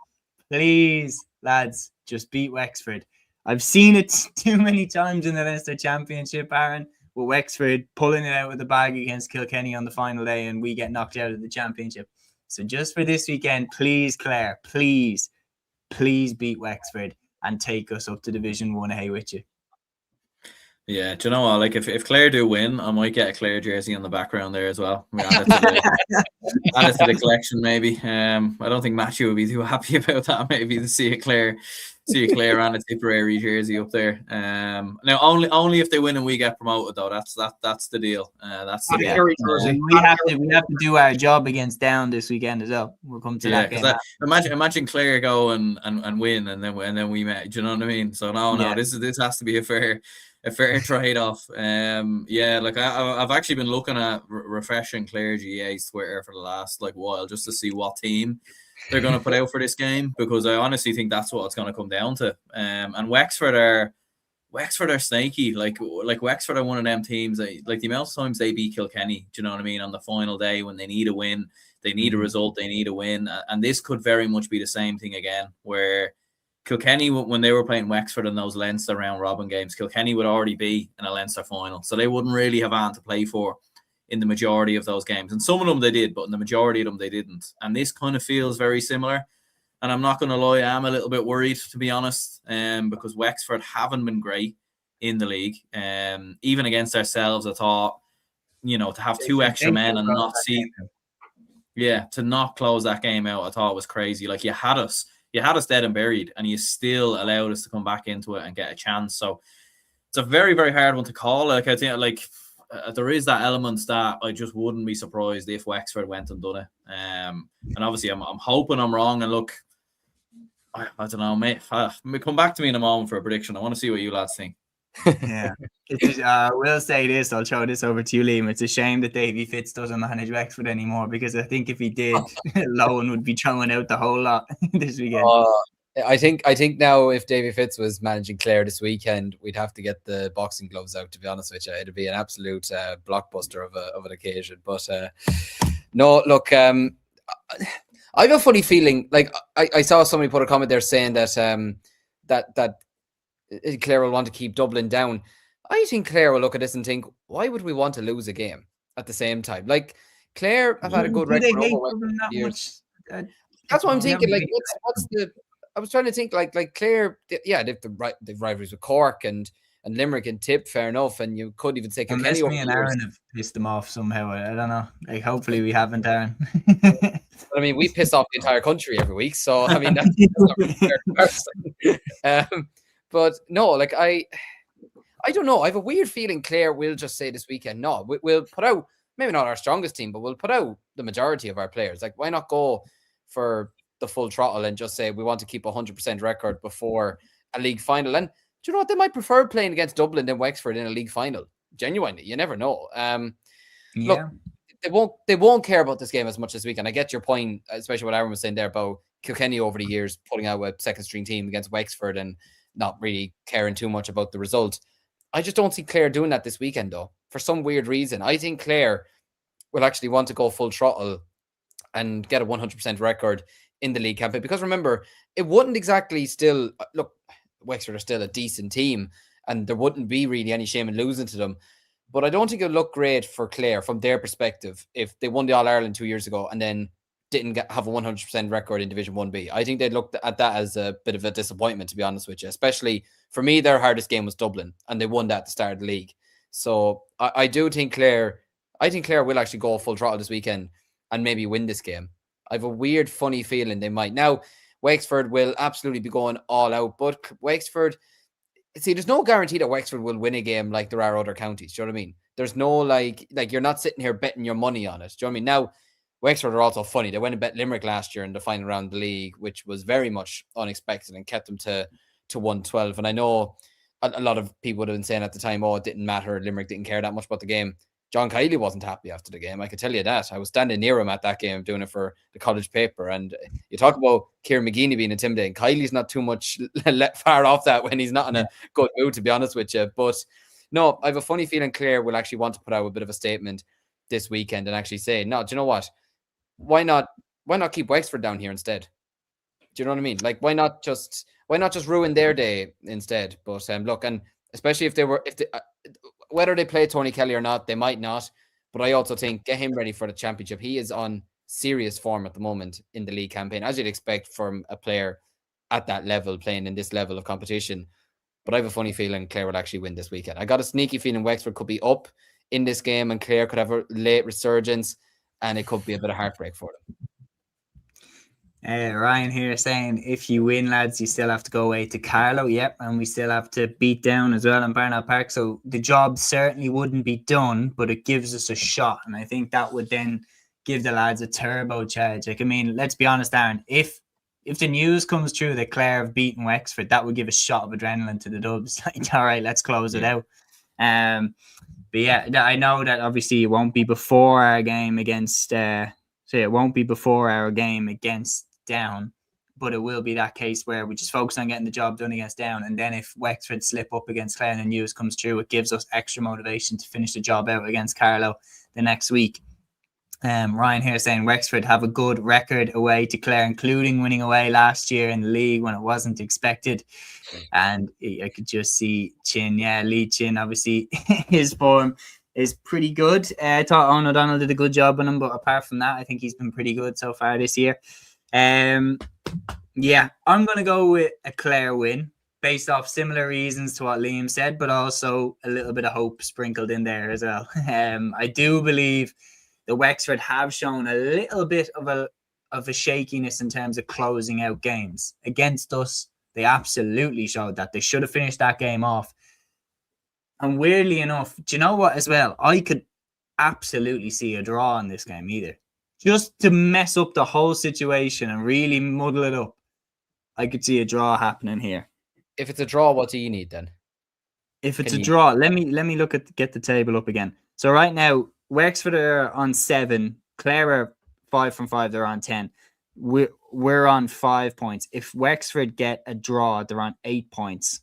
Please, lads, just beat Wexford. I've seen it too many times in the Leinster Championship, Aaron, with Wexford pulling it out of the bag against Kilkenny on the final day, and we get knocked out of the championship. So just for this weekend, please, Clare, please beat Wexford and take us up to Division 1A with you. Yeah, do you know what? Like, if Clare do win, I might get a Clare jersey on the background there as well. Add it to the collection, maybe. I don't think Matthew would be too happy about that, maybe, to see a Clare see a Clare and a Tipperary jersey up there. Now only if they win and we get promoted though. That's the deal. That's the deal. We have to do our job against Down this weekend as well. We'll come to that game. Imagine Clare go and win and then we met. Do you know what I mean? So no, this has to be a fair trade off. Like I've actually been looking at refreshing Clare GA's Twitter for the last while just to see what team they're going to put out for this game, because I honestly think that's what it's going to come down to. And Wexford are snaky. Like Wexford are one of them teams that, like, the amount of times they beat Kilkenny, do you know what I mean, on the final day when they need a win, they need a result, they need a win. And this could very much be the same thing again, where Kilkenny, when they were playing Wexford in those Leinster round robin games, Kilkenny would already be in a Leinster final. So they wouldn't really have on to play for in the majority of those games. And some of them they did, but in the majority of them they didn't. And this kind of feels very similar. And I'm not going to lie, I'm a little bit worried, to be honest, because Wexford haven't been great in the league. Even against ourselves, I thought, to have two extra men and not see... Yeah, to not close that game out, I thought was crazy. Like, you had us dead and buried, and you still allowed us to come back into it and get a chance. So it's a very, very hard one to call. Like, I think, there is that element that I just wouldn't be surprised if Wexford went and done it. And obviously, I'm hoping I'm wrong. And look, I don't know, mate. Come back to me in a moment for a prediction. I want to see what you lads think. Yeah, I will say this. I'll throw this over to you, Liam. It's a shame that Davy Fitz doesn't manage Wexford anymore, because I think if he did, Lowen would be throwing out the whole lot this weekend. I think now if Davy Fitz was managing Clare this weekend, we'd have to get the boxing gloves out, to be honest with you. It'd be an absolute blockbuster of an occasion. But no, look, I have a funny feeling. Like, I saw somebody put a comment there saying that that Clare will want to keep Dublin down. I think Clare will look at this and think, why would we want to lose a game at the same time? Like, Clare have had a good record over years. That's what I'm thinking. Like, what's the... I was trying to think, like Clare, they've rivalries with Cork and Limerick and Tip, fair enough, and you could even say Kilkenny. Unless me and Aaron have pissed them off somehow, I don't know. Like, hopefully we haven't, Aaron. I mean, we piss off the entire country every week, so I mean, that's not really fair. But no, like I don't know. I have a weird feeling Clare will just say this weekend, no, we'll put out maybe not our strongest team, but we'll put out the majority of our players. Like, why not go for the full throttle and just say we want to keep 100% record before a league final? And do you know what? They might prefer playing against Dublin than Wexford in a league final. Genuinely, you never know. Look, they won't care about this game as much this weekend. I get your point, especially what Aaron was saying there about Kilkenny over the years pulling out a second string team against Wexford and not really caring too much about the result. I just don't see Clare doing that this weekend, though, for some weird reason. I think Clare will actually want to go full throttle and get a 100% record in the league campaign, because remember, it wouldn't exactly still look, Wexford are still a decent team and there wouldn't be really any shame in losing to them, but I don't think it would look great for Clare from their perspective if they won the All-Ireland 2 years ago and then didn't have a 100% record in Division 1B. I think they'd look at that as a bit of a disappointment, to be honest with you. Especially for me, their hardest game was Dublin and they won that at the start of the league. So I think Clare will actually go full throttle this weekend and maybe win this game. I have a weird, funny feeling they might. Now, Wexford will absolutely be going all out, but Wexford, see, there's no guarantee that Wexford will win a game like there are other counties. Do you know what I mean? There's no, like you're not sitting here betting your money on it. Do you know what I mean? Now, Wexford are also funny. They went and bet Limerick last year in the final round of the league, which was very much unexpected and kept them to 112. And I know a lot of people would have been saying at the time, oh, it didn't matter. Limerick didn't care that much about the game. John Kiely wasn't happy after the game. I can tell you that. I was standing near him at that game doing it for the college paper. And you talk about Kieran McGeeney being intimidating. Kiely's not too much far off that when he's not in a good mood, to be honest with you. But no, I have a funny feeling Clare will actually want to put out a bit of a statement this weekend and actually say, no, do you know what? Why not keep Wexford down here instead? Do you know what I mean? Like, why not just ruin their day instead? But look, and especially whether they play Tony Kelly or not, they might not. But I also think get him ready for the championship. He is on serious form at the moment in the league campaign, as you'd expect from a player at that level playing in this level of competition. But I have a funny feeling Clare will actually win this weekend. I got a sneaky feeling Wexford could be up in this game and Clare could have a late resurgence and it could be a bit of heartbreak for them. Ryan here saying, if you win, lads, you still have to go away to Carlow. Yep, and we still have to beat Down as well in Barnard Park. So the job certainly wouldn't be done, but it gives us a shot. And I think that would then give the lads a turbo charge. Like, I mean, let's be honest, Aaron, if the news comes true that Clare have beaten Wexford, that would give a shot of adrenaline to the Dubs. Like, all right, let's close it out. But yeah, I know that obviously it won't be before our game against Down, but it will be that case where we just focus on getting the job done against Down, and then if Wexford slip up against Clare and the news comes true, it gives us extra motivation to finish the job out against Carlow the next week. Ryan here saying Wexford have a good record away to Clare, including winning away last year in the league when it wasn't expected. And I could just see Chin, Lee Chin, obviously his form is pretty good. I thought Owen O'Donnell did a good job on him, but apart from that, I think he's been pretty good so far this year. I'm going to go with a Clare win based off similar reasons to what Liam said, but also a little bit of hope sprinkled in there as well. I do believe the Wexford have shown a little bit of a shakiness in terms of closing out games. Against us, they absolutely showed that. They should have finished that game off. And weirdly enough, do you know what as well? I could absolutely see a draw in this game either. Just to mess up the whole situation and really muddle it up. I could see a draw happening here. If it's a draw, what do you need then? If it's a draw, let me get the table up again. So right now, Wexford are on 7. Clare are 5 from 5. They're on 10. We're on 5 points. If Wexford get a draw, they're on 8 points.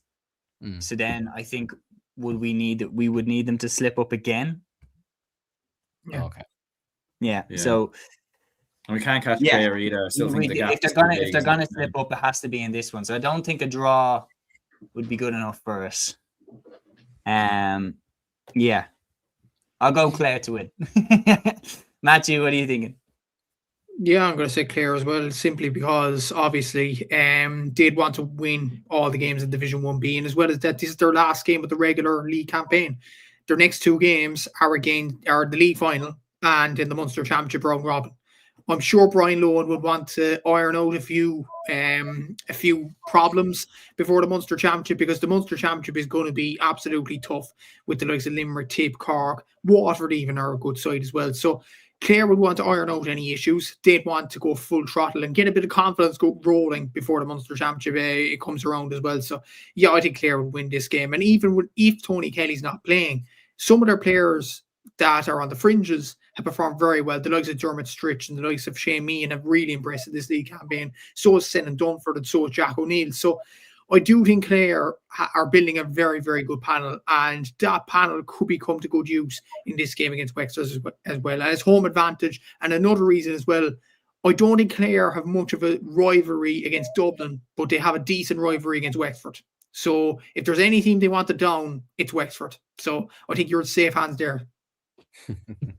So then I think we would need them to slip up again. Yeah. Okay. Yeah. So and we can't catch Clare either. I still think the gap if they're gonna slip up, it has to be in this one. So I don't think a draw would be good enough for us. Yeah. I'll go Clare to win. Matthew, what are you thinking? Yeah, I'm going to say Clare as well, simply because obviously they'd want to win all the games in Division 1B, and as well as that, this is their last game of the regular league campaign. Their next 2 games are the league final and in the Munster Championship round robin. I'm sure Brian Lohan would want to iron out a few problems before the Munster Championship, because the Munster Championship is going to be absolutely tough with the likes of Limerick, Tip, Cork, Waterford even are a good side as well. So Clare would want to iron out any issues. They'd want to go full throttle and get a bit of confidence go rolling before the Munster Championship it comes around as well. So yeah, I think Clare would win this game. And even if Tony Kelly's not playing, some of their players that are on the fringes have performed very well. The likes of Dermot Stritch and the likes of Shane Meehan have really impressed in this league campaign. So is Senan Dunford and so is Jack O'Neill. So I do think Clare are building a very, very good panel, and that panel could become to good use in this game against Wexford as well. And it's home advantage. And another reason as well, I don't think Clare have much of a rivalry against Dublin, but they have a decent rivalry against Wexford. So if there's any team they want to down, it's Wexford. So I think you're in safe hands there.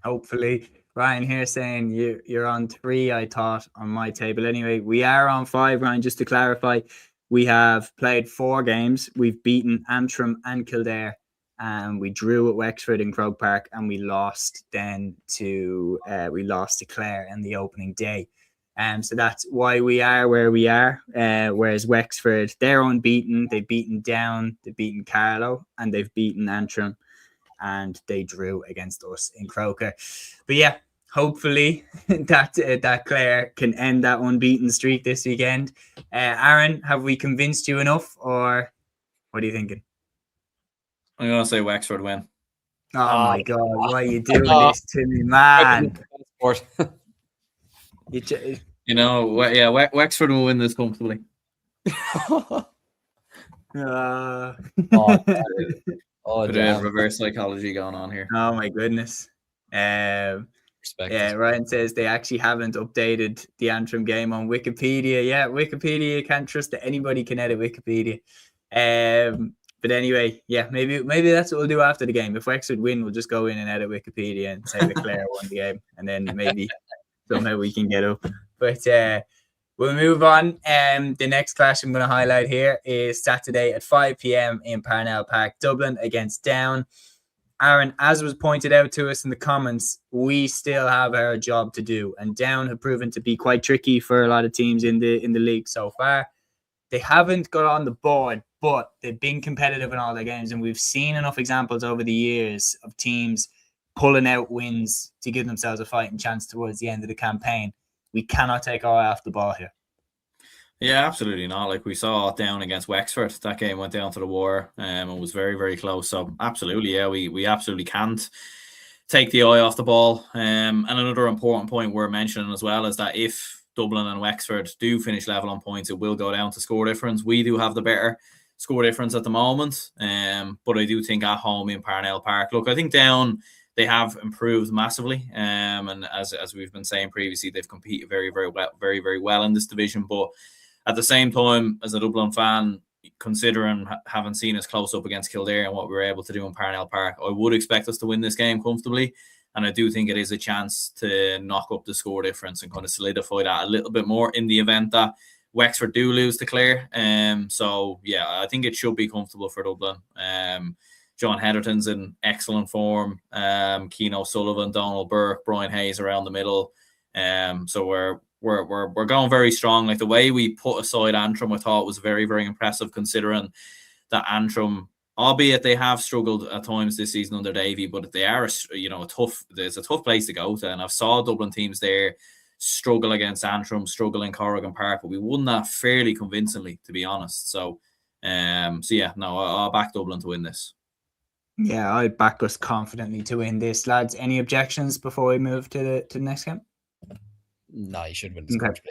Hopefully. Ryan here saying you're on 3, I thought, on my table. Anyway, we are on 5, Ryan, just to clarify. We have played 4 games. We've beaten Antrim and Kildare, and we drew at Wexford in Croke Park, and we lost then to Clare in the opening day. So that's why we are where we are. Whereas Wexford, they're unbeaten. They've beaten Down, they've beaten Carlow, and they've beaten Antrim, and they drew against us in Croker. But yeah, hopefully that Clare can end that unbeaten streak this weekend. Aaron, have we convinced you enough, or what are you thinking? I'm going to say Wexford win. Oh my God, why are you doing this to me, man? Wexford will win this comfortably. Bit of reverse psychology going on here. Oh my goodness. Respect. Yeah, Ryan says they actually haven't updated the Antrim game on Wikipedia. Yeah, Wikipedia, you can't trust that anybody can edit Wikipedia. But anyway, yeah, maybe that's what we'll do after the game. If Wexford win, we'll just go in and edit Wikipedia and say that Clare won the game, and then maybe somehow we can get up. But we'll move on. The next clash I'm going to highlight here is Saturday at 5 p.m. in Parnell Park, Dublin against Down. Aaron, as was pointed out to us in the comments, we still have our job to do, and Down have proven to be quite tricky for a lot of teams in the league so far. They haven't got on the board, but they've been competitive in all their games, and we've seen enough examples over the years of teams pulling out wins to give themselves a fighting chance towards the end of the campaign. We cannot take our eye off the ball here. Yeah, absolutely not. Like we saw Down against Wexford, that game went down to the wire, and was very, very close. So absolutely, yeah, we absolutely can't take the eye off the ball. And another important point we're mentioning as well is that if Dublin and Wexford do finish level on points, it will go down to score difference. We do have the better score difference at the moment, but I do think at home in Parnell Park, look, I think Down, they have improved massively, and as we've been saying previously, they've competed very, very well in this division. But at the same time, as a Dublin fan, considering having seen us close up against Kildare and what we were able to do in Parnell Park, I would expect us to win this game comfortably. And I do think it is a chance to knock up the score difference and kind of solidify that a little bit more in the event that Wexford do lose to Clare. So, yeah, I think it should be comfortable for Dublin. John Heatherton's in excellent form. Keane Sullivan, Donald Burke, Brian Hayes around the middle. So we're going very strong. Like the way we put aside Antrim, I thought was very, very impressive, considering that Antrim, albeit they have struggled at times this season under Davy, but they are, there's a tough place to go to. And I've saw Dublin teams there struggle against Antrim, struggle in Corrigan Park, but we won that fairly convincingly, to be honest. So yeah, no, I'll back Dublin to win this. Yeah, I'd back us confidently to win this, lads. Any objections before we move to the next game? No, you should win this. Okay.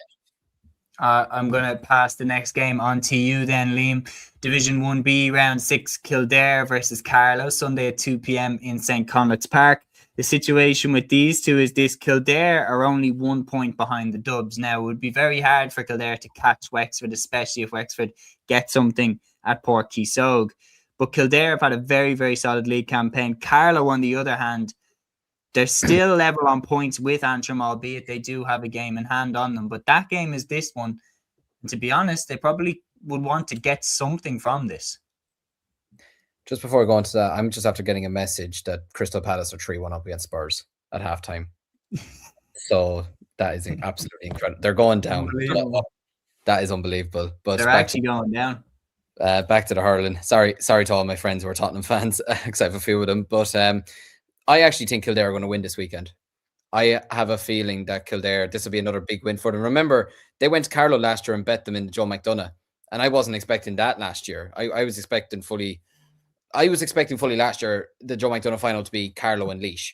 I'm going to pass the next game on to you then, Liam. Division 1B, Round 6, Kildare versus Carlow, Sunday at 2 p.m. in St. Conleth's Park. The situation with these two is this: Kildare are only 1 point behind the Dubs. Now, it would be very hard for Kildare to catch Wexford, especially if Wexford get something at Port Keysog. But Kildare have had a very, very solid league campaign. Carlow, on the other hand, they're still level on points with Antrim, albeit they do have a game in hand on them. But that game is this one. And to be honest, they probably would want to get something from this. Just before we go into that, I'm just after getting a message that Crystal Palace are 3-1 up against Spurs at halftime. So that is absolutely incredible. They're going down. That is unbelievable. But they're actually going down. Back to the hurling. Sorry to all my friends who are Tottenham fans, because I have a few of them. But I actually think Kildare are going to win this weekend. I have a feeling that Kildare, this will be another big win for them. Remember, they went to Carlow last year and bet them in the Joe McDonagh, and I wasn't expecting that last year. I was expecting fully last year the Joe McDonagh final to be Carlow and Laois,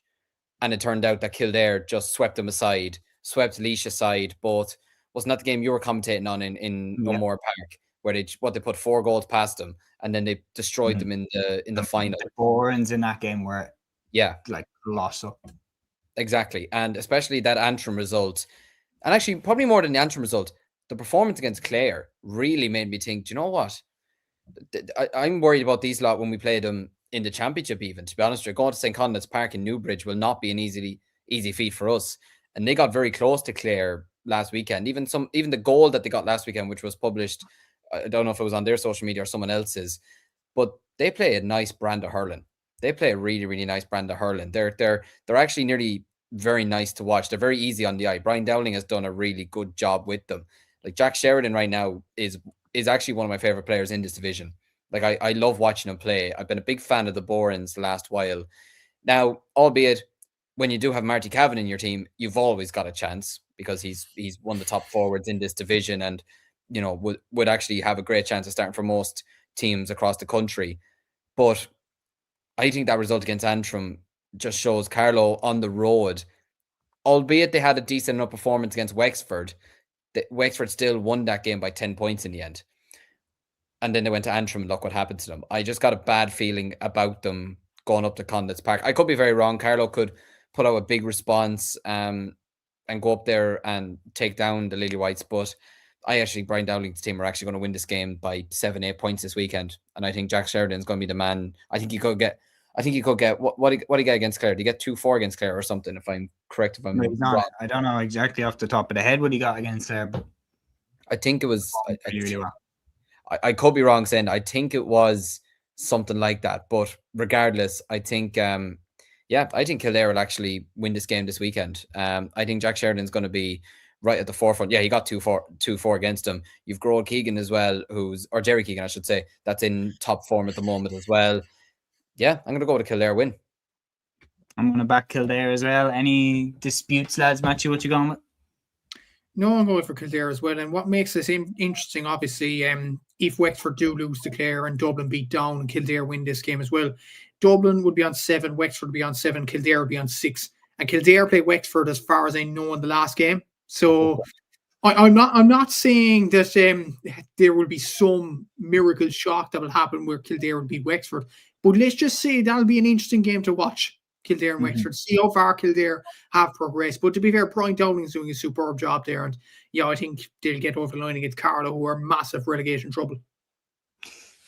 and it turned out that Kildare just swept them aside, swept Laois aside. Both wasn't that the game you were commentating on in O'Moore Park, where they put 4 goals past them, and then they destroyed them in the final. The Borans in that game were like colossal. Exactly. And especially that Antrim result, and actually probably more than the Antrim result, the performance against Clare really made me think, do you know what? I'm worried about these lot when we play them in the championship even, to be honest. Going to St. Conleth's Park in Newbridge will not be an easy feat for us. And they got very close to Clare last weekend. Even the goal that they got last weekend, which was published, I don't know if it was on their social media or someone else's, but they play a nice brand of hurling. They play a really, really nice brand of hurling. They're actually nearly very nice to watch. They're very easy on the eye. Brian Dowling has done a really good job with them. Like Jack Sheridan right now is actually one of my favorite players in this division. Like I love watching him play. I've been a big fan of the Borans the last while. Now, albeit when you do have Marty Cavan in your team, you've always got a chance because he's one of the top forwards in this division, and would actually have a great chance of starting for most teams across the country. But I think that result against Antrim just shows Carlow on the road, albeit they had a decent enough performance against Wexford, Wexford still won that game by 10 points in the end. And then they went to Antrim and look what happened to them. I just got a bad feeling about them going up to Conleth's Park. I could be very wrong. Carlow could put out a big response and go up there and take down the Lily Whites. But I actually think Brian Dowling's team are actually going to win this game by 7-8 points this weekend. And I think Jack Sheridan's going to be the man. I think he could get what did he get against Clare? Did he get 2-4 against Clare or something? If I'm correct, if I'm wrong. I don't know exactly off the top of the head what he got against Clare, but I think it was really well. I could be wrong saying I think it was something like that. But regardless, I think I think Kildare will actually win this game this weekend. I think Jack Sheridan's going to be right at the forefront. Yeah, he got 2-4 against him. You've Groel Keegan as well, or Jerry Keegan, I should say, that's in top form at the moment as well. Yeah, I'm going to go with a Kildare win. I'm going to back Kildare as well. Any disputes, lads? Matthew, what you going with? No, I'm going for Kildare as well. And what makes this interesting, obviously, if Wexford do lose to Clare and Dublin beat down and Kildare win this game as well, Dublin would be on 7, Wexford would be on 7, Kildare would be on 6. And Kildare play Wexford, as far as I know, in the last game. So I'm not saying that there will be some miracle shock that will happen where Kildare will beat Wexford. But let's just say that'll be an interesting game to watch. Kildare and Wexford, see how far Kildare have progressed. But to be fair, Brian Downing's doing a superb job there. And yeah, I think they'll get over the line against Carlow, who are massive relegation trouble.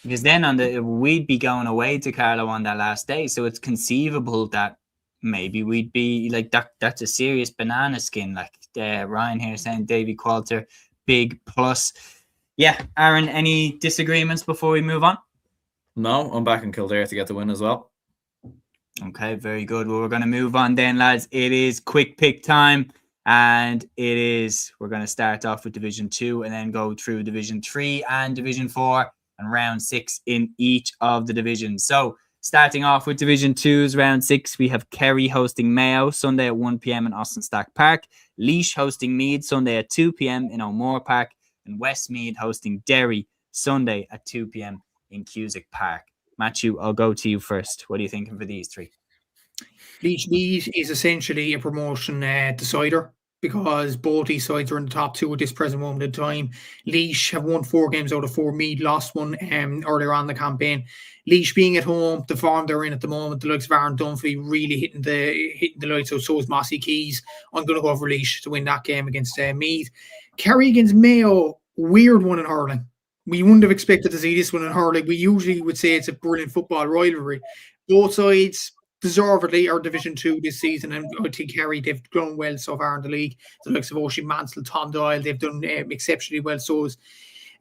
Because then we'd be going away to Carlow on that last day. So it's conceivable that maybe we'd be like that. That's a serious banana skin. Like Ryan here saying Davy Qualter, big plus. Yeah, Aaron, any disagreements before we move on? No, I'm backing Kildare to get the win as well. Okay, very good. Well, we're going to move on then, lads. It is quick pick time, and we're going to start off with Division 2 and then go through Division 3 and Division 4 and round 6 in each of the divisions. So starting off with Division 2's round 6, we have Kerry hosting Mayo Sunday at 1 p.m. in Austin Stack Park, Laois hosting Meath Sunday at 2 p.m. in O'Moore Park, and Westmeath hosting Derry Sunday at 2 p.m. in Cusack Park. Matthew, I'll go to you first. What are you thinking for these three? Laois Meath is essentially a promotion decider because both these sides are in the top 2 at this present moment in time. Laois have won 4 games out of 4. Meath lost one earlier on in the campaign. Laois being at home, the form they're in at the moment, the likes of Aaron Dunphy really hitting the lights out. So is Mossy Keys. I'm going to go for Laois to win that game against Meath. Kerry against Mayo, weird one in hurling. We wouldn't have expected to see this one in hurling. We usually would say it's a brilliant football rivalry. Both sides deservedly are Division 2 this season, and I think Kerry, they've done well so far in the league. The likes of Oisin Mansell, Tom Doyle, they've done exceptionally well. So is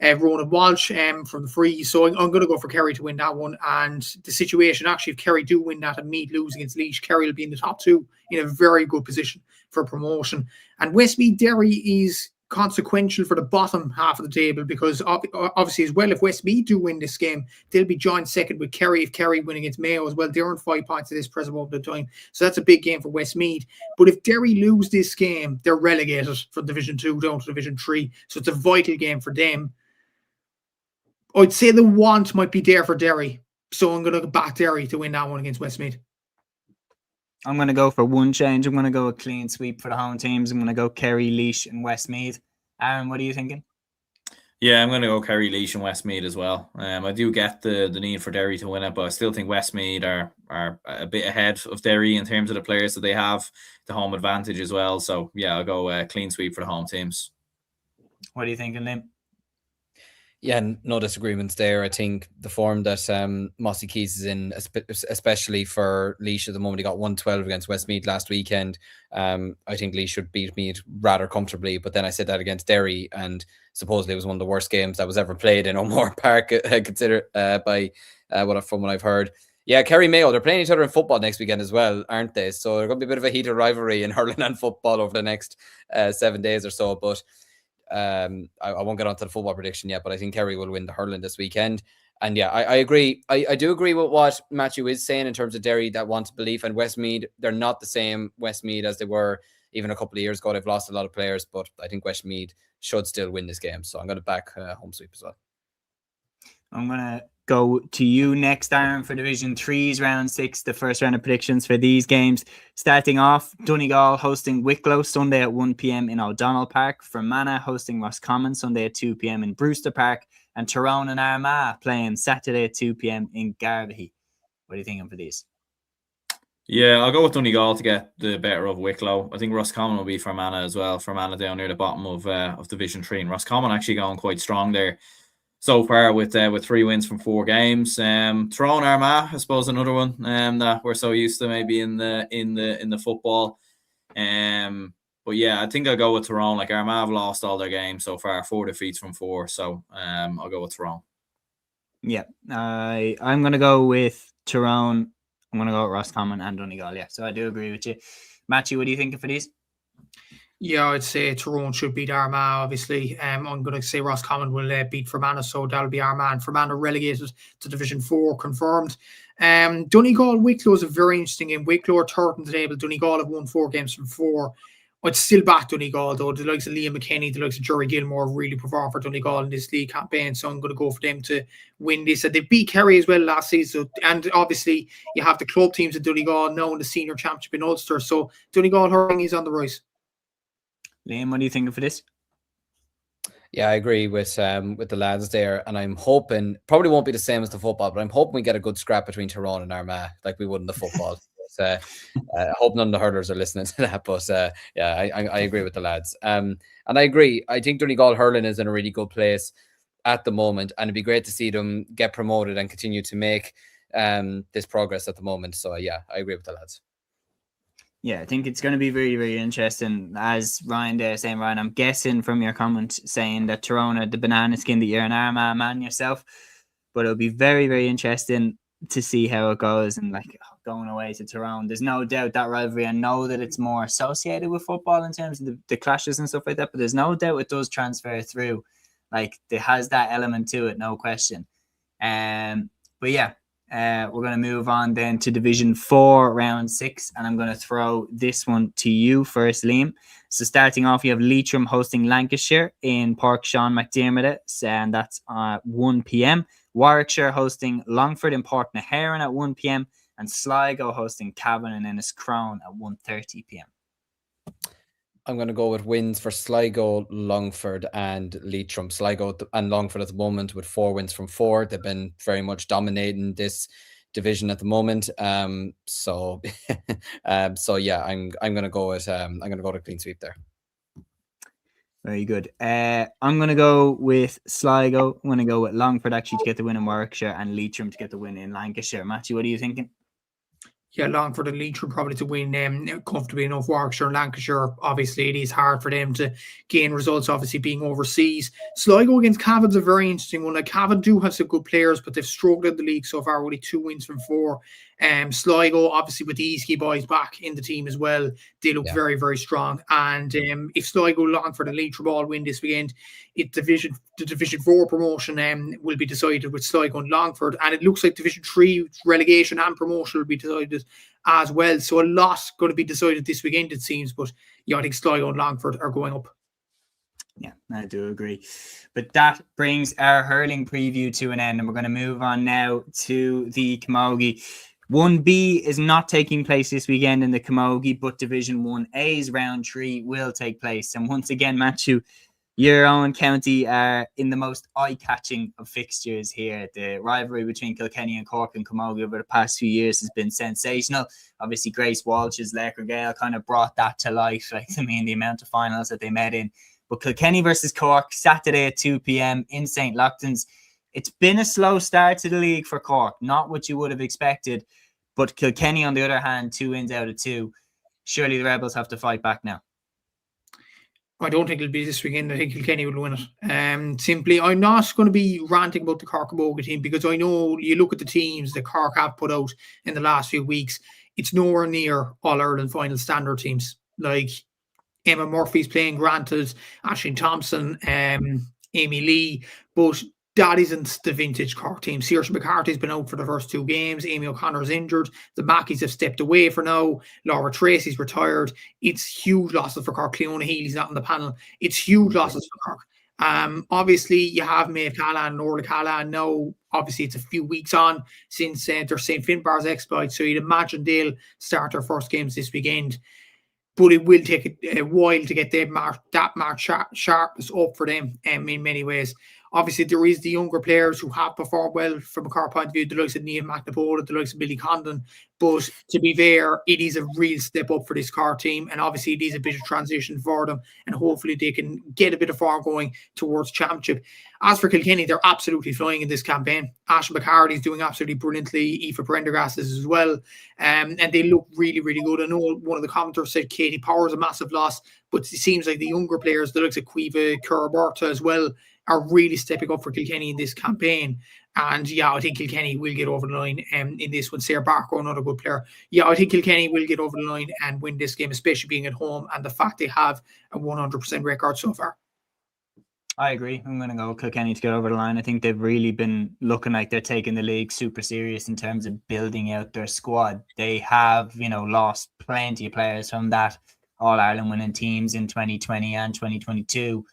Ronan Walsh from the Freeze. So I'm going to go for Kerry to win that one. And the situation, actually, if Kerry do win that and Meath lose against Laois, Kerry will be in the top 2 in a very good position for promotion. And Westmeath Derry is consequential for the bottom half of the table because obviously as well, if Westmeath do win this game, they'll be joined second with Kerry. If Kerry win against Mayo as well, they're on 5 points at this present moment of time, so that's a big game for Westmeath. But if Derry lose this game, they're relegated from Division 2 down to Division 3, so it's a vital game for them. I'd say the want might be there for Derry, so I'm going to back Derry to win that one against Westmeath. I'm going to go for one change. I'm going to go a clean sweep for the home teams. I'm going to go Kerry, Laois, and Westmeath. Aaron, what are you thinking? Yeah, I'm going to go Kerry, Laois, and Westmeath as well. I do get the need for Derry to win it, but I still think Westmeath are a bit ahead of Derry in terms of the players that they have, the home advantage as well. So, yeah, I'll go clean sweep for the home teams. What are you thinking, Liam? Yeah, no disagreements there. I think the form that Mossy Keys is in, especially for Laois at the moment, he got 112 against Westmeath last weekend. I think Laois should beat Meath rather comfortably, but then I said that against Derry, and supposedly it was one of the worst games that was ever played in O'Moore Park, considered from what I've heard. Yeah, Kerry Mayo, they're playing each other in football next weekend as well, aren't they? So there's going to be a bit of a heated rivalry in hurling and football over the next 7 days or so, but I won't get onto the football prediction yet, but I think Kerry will win the hurling this weekend. And yeah, I agree. I do agree with what Matthew is saying in terms of Derry that wants belief, and Westmeath, they're not the same Westmeath as they were even a couple of years ago. They've lost a lot of players, but I think Westmeath should still win this game. So I'm going to back home sweep as well. I'm going to go to you next, Aaron, for Division 3's round 6, the first round of predictions for these games. Starting off, Donegal hosting Wicklow Sunday at 1 p.m. in O'Donnell Park, Fermanagh hosting Roscommon Sunday at 2 p.m. in Brewster Park, and Tyrone and Armagh playing Saturday at 2 p.m. in Garvaghey. What are you thinking for these? Yeah, I'll go with Donegal to get the better of Wicklow. I think Roscommon will be Fermanagh as well. Fermanagh down near the bottom of Division 3, and Roscommon actually going quite strong there so far with 3 wins from 4 games. Tyrone Armagh, I suppose, another one that we're so used to maybe in the football. But yeah, I think I'll go with Tyrone. Like, Armagh have lost all their games so far, 4 defeats from 4. So I'll go with Tyrone. Yeah, I'm going to go with Tyrone. I'm going to go with Roscommon and Donegal. Yeah, so I do agree with you. Matthew, what do you think for these? Yeah, I'd say Tyrone should beat Armagh, obviously. I'm going to say Roscommon will beat Fermanagh, so that'll be Armagh. And Fermanagh relegated to Division 4, confirmed. Donegal, Wicklow is a very interesting game. Wicklow are third in the table. Donegal have won 4 games from 4. I'd still back Donegal, though. The likes of Liam McKenny, the likes of Jerry Gilmore really performed for Donegal in this league campaign, so I'm going to go for them to win this. They beat Kerry as well last season, and obviously you have the club teams at Donegal now in the senior championship in Ulster, so Donegal Hurling is on the rise. Liam, what do you think for this? Yeah, I agree with the lads there, and I'm hoping probably won't be the same as the football, but I'm hoping we get a good scrap between Tyrone and Armagh like we would in the football. I hope none of the hurlers are listening to that, but yeah, I agree with the lads. And I agree. I think Donegal Hurling is in a really good place at the moment, and it'd be great to see them get promoted and continue to make this progress at the moment. So yeah, I agree with the lads. Yeah, I think it's going to be very, very interesting. As Ryan there saying, Ryan, I'm guessing from your comment saying that Tyrone are the banana skin that you're an Armagh man yourself, but it'll be very, very interesting to see how it goes. And like going away to Tyrone, there's no doubt that rivalry. I know that it's more associated with football in terms of the clashes and stuff like that, but there's no doubt it does transfer through. Like it has that element to it, no question. But yeah. We're going to move on then to Division 4, Round 6, and I'm going to throw this one to you first, Liam. So starting off, you have Leitrim hosting Lancashire in Park Sean McDermott, and that's at 1 p.m. Warwickshire hosting Longford in Port Naharan at 1 p.m. and Sligo hosting Cavan and Enniscrone at 1:30 p.m. I'm going to go with wins for Sligo, Longford, and Leitrim. Sligo and Longford at the moment with 4 wins from 4. They've been very much dominating this division at the moment. So yeah, I'm going to go with to clean sweep there. Very good. I'm going to go with Sligo. I'm going to go with Longford actually to get the win in Warwickshire and Leitrim to get the win in Lancashire. Matthew, what are you thinking? Yeah, Longford and Leitrim probably to win comfortably enough. Warwickshire and Lancashire, obviously it is hard for them to gain results, obviously being overseas. Sligo against Cavan's a very interesting one. Like Cavan do have some good players, but they've struggled in the league so far, only 2 wins from 4. Sligo, obviously with the Eastkey boys back in the team as well, they look very, very strong. And if Sligo, Longford and Leitrim all win this weekend, the Division 4 promotion will be decided with Sligo and Longford, and it looks like Division 3 relegation and promotion will be decided as well. So a lot's going to be decided this weekend, it seems. But yeah, I think Sligo and Longford are going up. Yeah, I do agree. But that brings our hurling preview to an end, and we're going to move on now to the Camogie. 1B is not taking place this weekend in the Camogie, but Division 1A's round 3 will take place. And once again, Matthew, your own county are in the most eye-catching of fixtures here. The rivalry between Kilkenny and Cork and Camogie over the past few years has been sensational. Obviously, Grace Walsh's Laker Gale kind of brought that to life. Like, I mean, the amount of finals that they met in. But Kilkenny versus Cork, Saturday at 2 p.m. in St. Lochtons. It's been a slow start to the league for Cork, not what you would have expected. But Kilkenny, on the other hand, 2 wins out of 2. Surely the Rebels have to fight back now. I don't think it'll be this weekend. I think Kilkenny will win it. Simply, I'm not going to be ranting about the Cork Camogie team because I know you look at the teams that Cork have put out in the last few weeks, it's nowhere near All-Ireland final standard teams. Like Emma Murphy's playing, granted, Aisling Thompson, Amy Lee, but that isn't the vintage Cork team. Saoirse McCarthy's been out for the first 2 games. Amy O'Connor's injured. The Mackies have stepped away for now. Laura Tracy's retired. It's huge losses for Cork. Cleona Healy's not on the panel. It's huge losses for Cork. Obviously, you have Maeve Callahan and Orla Callahan now. Obviously, it's a few weeks on since their St. Finbarr's exploit, so you'd imagine they'll start their first games this weekend. But it will take a while to get that mark sharpness up for them in many ways. Obviously, there is the younger players who have performed well from a Cork point of view, the likes of Niamh McNapola, the likes of Billy Condon. But to be fair, it is a real step up for this Cork team. And obviously, it is a bit of transition for them. And hopefully, they can get a bit of form going towards championship. As for Kilkenny, they're absolutely flying in this campaign. Aisling McCarthy's doing absolutely brilliantly. Aoife Prendergast is as well. And they look really, really good. I know one of the commenters said Katie Power's a massive loss, but it seems like the younger players, the likes of Quiva Kerr-Berta as well, are really stepping up for Kilkenny in this campaign. And yeah, I think Kilkenny will get over the line in this one. Sarah Barker, another good player. Yeah, I think Kilkenny will get over the line and win this game, especially being at home and the fact they have a 100% record so far. I agree. I'm going to go Kilkenny to get over the line. I think they've really been looking like they're taking the league super serious in terms of building out their squad. They have, lost plenty of players from that All-Ireland winning teams in 2020 and 2022.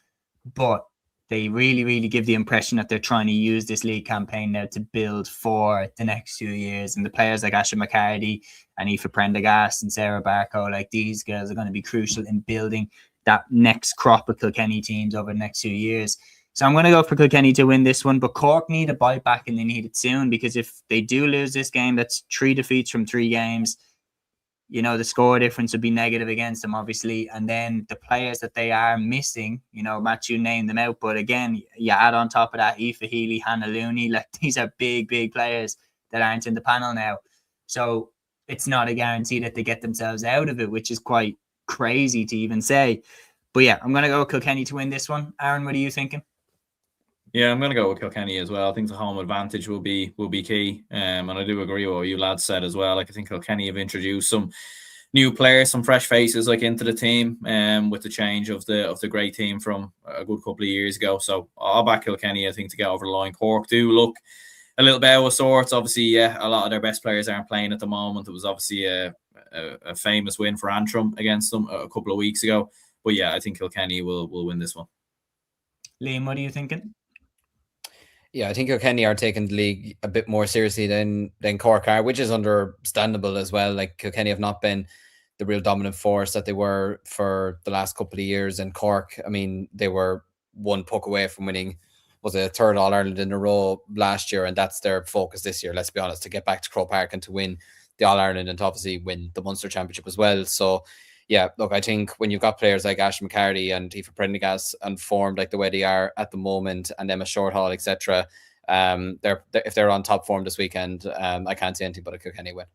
But they really, really give the impression that they're trying to use this league campaign now to build for the next 2 years. And the players like Asha McCarty and Aoife Prendergast and Sarah Barco, like these girls are going to be crucial in building that next crop of Kilkenny teams over the next 2 years. So I'm going to go for Kilkenny to win this one, but Cork need a bite back and they need it soon, because if they do lose this game, that's 3 defeats from 3 games. The score difference would be negative against them, obviously. And then the players that they are missing, Matthew named them out. But again, you add on top of that Aoife Healy, Hannah Looney, like these are big, big players that aren't in the panel now. So it's not a guarantee that they get themselves out of it, which is quite crazy to even say. But yeah, I'm going to go Kilkenny to win this one. Aaron, what are you thinking? Yeah, I'm going to go with Kilkenny as well. I think the home advantage will be key. And I do agree with what you lads said as well. Like, I think Kilkenny have introduced some new players, some fresh faces into the team, with the change of the great team from a good couple of years ago. So I'll back Kilkenny, I think, to get over the line. Cork do look a little bit out of sorts. Obviously, yeah, a lot of their best players aren't playing at the moment. It was obviously a famous win for Antrim against them a couple of weeks ago. But yeah, I think Kilkenny will win this one. Liam, what are you thinking? Yeah, I think Kilkenny are taking the league a bit more seriously than Cork are, which is understandable as well. Like, Kilkenny have not been the real dominant force that they were for the last couple of years. And Cork, I mean, they were one puck away from winning, was it a third All-Ireland in a row last year, and that's their focus this year, let's be honest, to get back to Croke Park and to win the All-Ireland and to obviously win the Munster Championship as well. So yeah, look, I think when you've got players like Ash McCarty and Aoife Prendergast and formed like the way they are at the moment, and Emma Shorthall, etc., if they're on top form this weekend, I can't see anything but a Kilkenny win.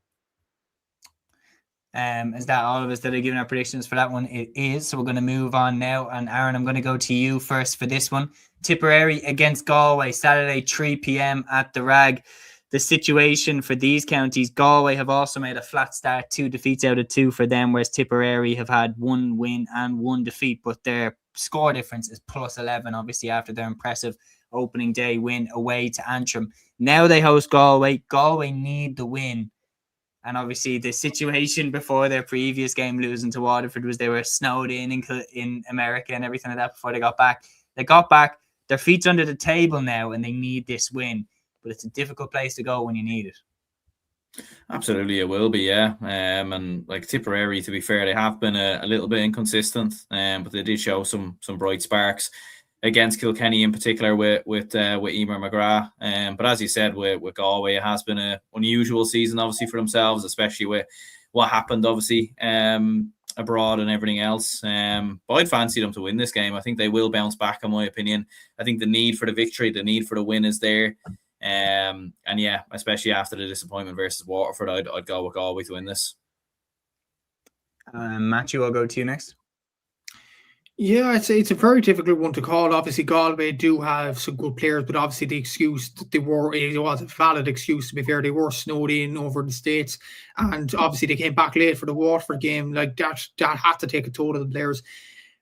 Is that all of us that are giving our predictions for that one? It is. So we're going to move on now. And Aaron, I'm going to go to you first for this one. Tipperary against Galway, Saturday, 3 p.m. at the Rag. The situation for these counties, Galway have also made a flat start, 2 defeats out of 2 for them, whereas Tipperary have had 1 win and 1 defeat, but their score difference is plus 11, obviously, after their impressive opening day win away to Antrim. Now they host Galway. Galway need the win. And obviously the situation before their previous game losing to Waterford was they were snowed in America and everything like that before they got back. They got back, their feet's under the table now, and they need this win. But it's a difficult place to go when you need it. Absolutely, it will be, yeah. And like Tipperary, to be fair, they have been a little bit inconsistent, but they did show some bright sparks against Kilkenny in particular with Emer McGrath. But as you said, with Galway, it has been an unusual season, obviously, for themselves, especially with what happened, obviously, abroad and everything else. But I'd fancy them to win this game. I think they will bounce back, in my opinion. I think the need for the victory, the need for the win is there. And yeah, especially after the disappointment versus Waterford, I'd go with Galway to win this. Matthew, I'll go to you next. Yeah, I'd say it's a very difficult one to call. Obviously, Galway do have some good players, but obviously the excuse that it was a valid excuse, to be fair. They were snowed in over the States, and obviously they came back late for the Waterford game. Like that had to take a toll of the players.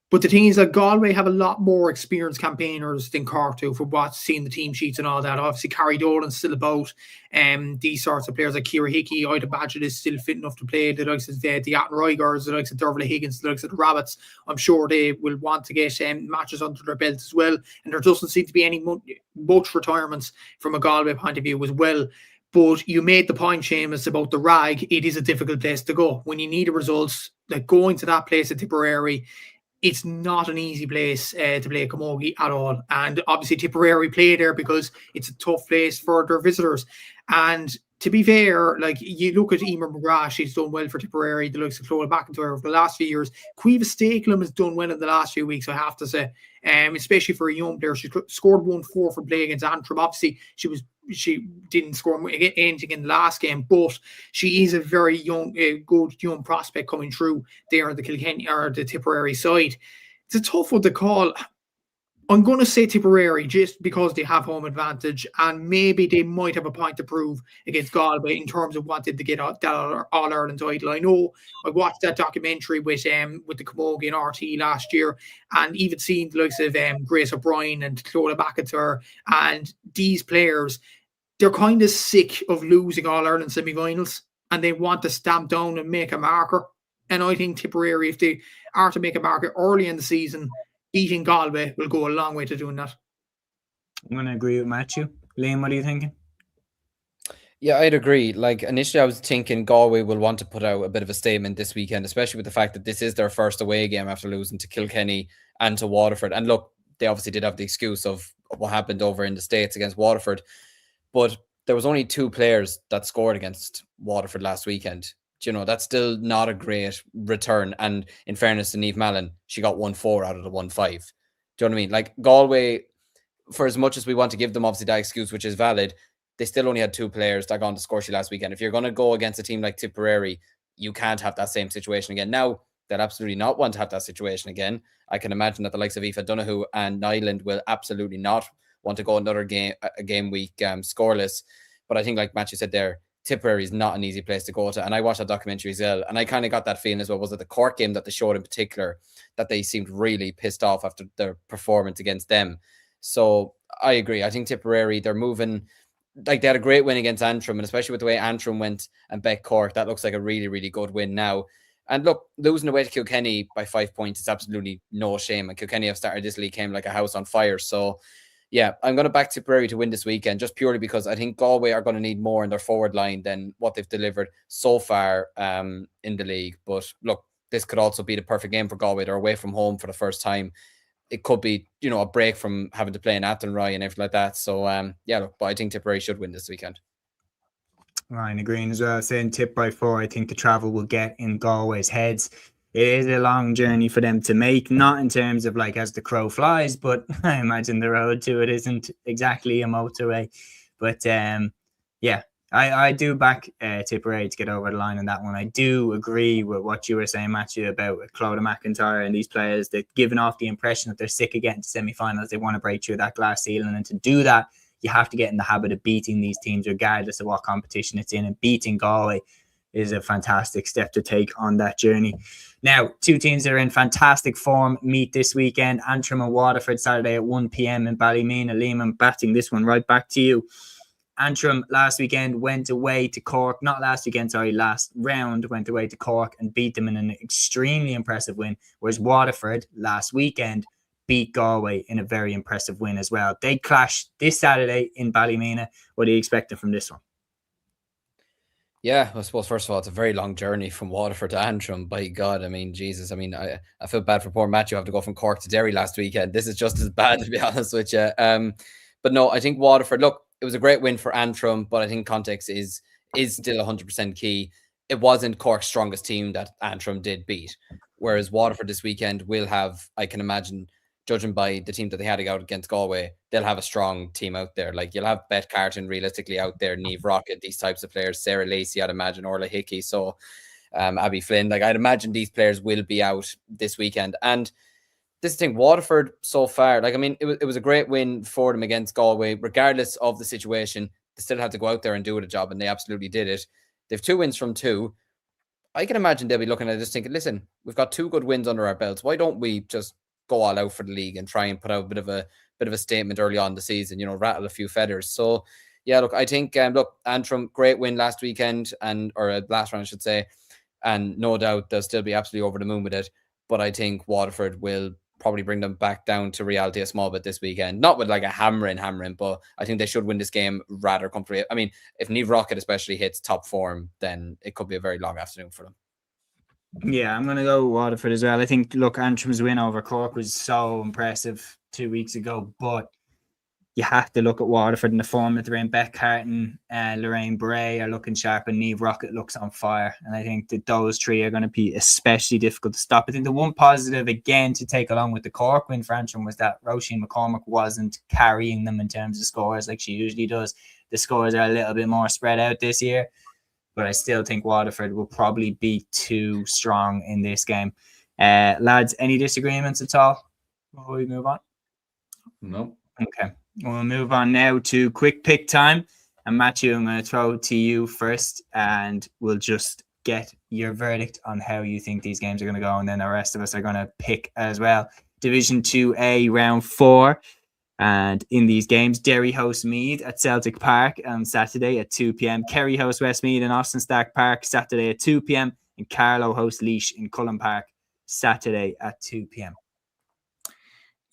But the thing is that Galway have a lot more experienced campaigners than Cork do, for what's seen the team sheets and all that. Obviously, Carrie Dolan's still about. These sorts of players like Ciara Hickey, Ida Badgett is still fit enough to play. The likes of the Attenroygers, the likes of Dervla Higgins, the likes of the Rabbits. I'm sure they will want to get matches under their belts as well. And there doesn't seem to be any much retirements from a Galway point of view as well. But you made the point, Seamus, about the Rag. It is a difficult place to go. When you need the results, like going to that place at Tipperary, it's not an easy place to play Camogie at all. And obviously Tipperary play there because it's a tough place for their visitors. And to be fair, like you look at Emer McGrath, she's done well for Tipperary. The likes of Chloe McIntyre over the last few years. Cueva Stakelum has done well in the last few weeks, I have to say. Especially for a young player. She scored 1-4 for play against Antrim. Obviously, she didn't score anything in the last game, but she is a very young, good young prospect coming through there on the Kilkenny or the Tipperary side. It's a tough one to call. I'm going to say Tipperary just because they have home advantage and maybe they might have a point to prove against Galway in terms of wanting to get that All-Ireland title. I know I watched that documentary with the Camogie and RT last year and even seen the likes of Grace O'Brien and Clodagh McIntyre and these players, they're kind of sick of losing All-Ireland semi-finals and they want to stamp down and make a marker. And I think Tipperary, if they are to make a marker early in the season, beating Galway will go a long way to doing that. I'm going to agree with Matthew. Liam, what are you thinking? Yeah, I'd agree. Like, initially I was thinking Galway will want to put out a bit of a statement this weekend, especially with the fact that this is their first away game after losing to Kilkenny and to Waterford. And look, they obviously did have the excuse of what happened over in the States against Waterford. But there was only 2 players that scored against Waterford last weekend. You know, that's still not a great return. And in fairness to Niamh Mallon, she got 1-4 out of the 1-5. Do you know what I mean? Like, Galway, for as much as we want to give them obviously that excuse, which is valid, they still only had 2 players that got on the score sheet last weekend. If you're going to go against a team like Tipperary, you can't have that same situation again. Now, they'll absolutely not want to have that situation again. I can imagine that the likes of Aoife Donoghue and Nyland will absolutely not want to go another game week scoreless. But I think, like Matthew said there, Tipperary is not an easy place to go to. And I watched that documentary as well, and I kind of got that feeling as well. Was it the Cork game that they showed in particular, that they seemed really pissed off after their performance against them? So I agree. I think Tipperary, they're moving, like they had a great win against Antrim, and especially with the way Antrim went and bet Cork, that looks like a really, really good win now. And look, losing away to Kilkenny by 5 points is absolutely no shame. And Kilkenny have started this league came like a house on fire. So yeah, I'm going to back Tipperary to win this weekend, just purely because I think Galway are going to need more in their forward line than what they've delivered so far in the league. But look, this could also be the perfect game for Galway. They're away from home for the first time. It could be, you know, a break from having to play in Athenry and everything like that. So yeah, look, but I think Tipperary should win this weekend. Ryan agreeing as well, saying tip by 4. I think the travel will get in Galway's heads. It is a long journey for them to make, not in terms of like as the crow flies, but I imagine the road to it isn't exactly a motorway. But yeah, I do back Tipperary to get over the line on that one. I do agree with what you were saying, Matthew, about Clodagh McIntyre and these players. They've given off the impression that they're sick of getting to semi-finals. They want to break through that glass ceiling, and to do that, you have to get in the habit of beating these teams regardless of what competition it's in, and beating Galway is a fantastic step to take on that journey. Now, 2 teams that are in fantastic form meet this weekend. Antrim and Waterford, Saturday at 1 p.m. in Ballymena. Liam, I'm batting this one right back to you. Antrim last weekend went away to Cork. Last round went away to Cork and beat them in an extremely impressive win. Whereas Waterford last weekend beat Galway in a very impressive win as well. They clash this Saturday in Ballymena. What are you expecting from this one? Yeah, I suppose, first of all, it's a very long journey from Waterford to Antrim. By God, I mean, Jesus. I mean, I feel bad for poor Matthew. I have to go from Cork to Derry last weekend. This is just as bad, to be honest with you. But no, I think Waterford, look, it was a great win for Antrim, but I think context is still 100% key. It wasn't Cork's strongest team that Antrim did beat. Whereas Waterford this weekend will have, I can imagine, judging by the team that they had out against Galway, they'll have a strong team out there. Like, you'll have Beth Carton realistically out there, Niamh Rockett, these types of players, Sarah Lacey, I'd imagine, Orla Hickey, so Abby Flynn. Like, I'd imagine these players will be out this weekend. And this thing, Waterford so far, like, I mean, it was a great win for them against Galway. Regardless of the situation, they still had to go out there and do the job, and they absolutely did it. They've 2 wins from 2. I can imagine they'll be looking at this thinking, listen, we've got 2 good wins under our belts. Why don't we just go all out for the league and try and put out a bit of a statement early on in the season, you know, rattle a few feathers. So yeah, look, I think Antrim, great win last weekend, or last round I should say, and no doubt they'll still be absolutely over the moon with it. But I think Waterford will probably bring them back down to reality a small bit this weekend, not with like a hammering, but I think they should win this game rather comfortably. I mean, if Niamh Rockett especially hits top form, then it could be a very long afternoon for them. Yeah, I'm going to go Waterford as well. I think, look, Antrim's win over Cork was so impressive 2 weeks ago, but you have to look at Waterford in the form that they're in. Beth Carton, Lorraine Bray are looking sharp, and Niamh Rockett looks on fire. And I think that those 3 are going to be especially difficult to stop. I think the one positive, again, to take along with the Cork win for Antrim was that Roisin McCormick wasn't carrying them in terms of scores like she usually does. The scores are a little bit more spread out this year. But I still think Waterford will probably be too strong in this game. Lads, any disagreements at all before we move on? Nope. Okay. We'll move on now to quick pick time. And Matthew, I'm going to throw it to you first, and we'll just get your verdict on how you think these games are going to go, and then the rest of us are going to pick as well. Division 2A, round 4. And in these games, Derry hosts Meath at Celtic Park on Saturday at 2 p.m. Kerry hosts Westmeath in Austin Stack Park Saturday at 2 p.m. And Carlow hosts Laois in Cullen Park Saturday at 2 p.m.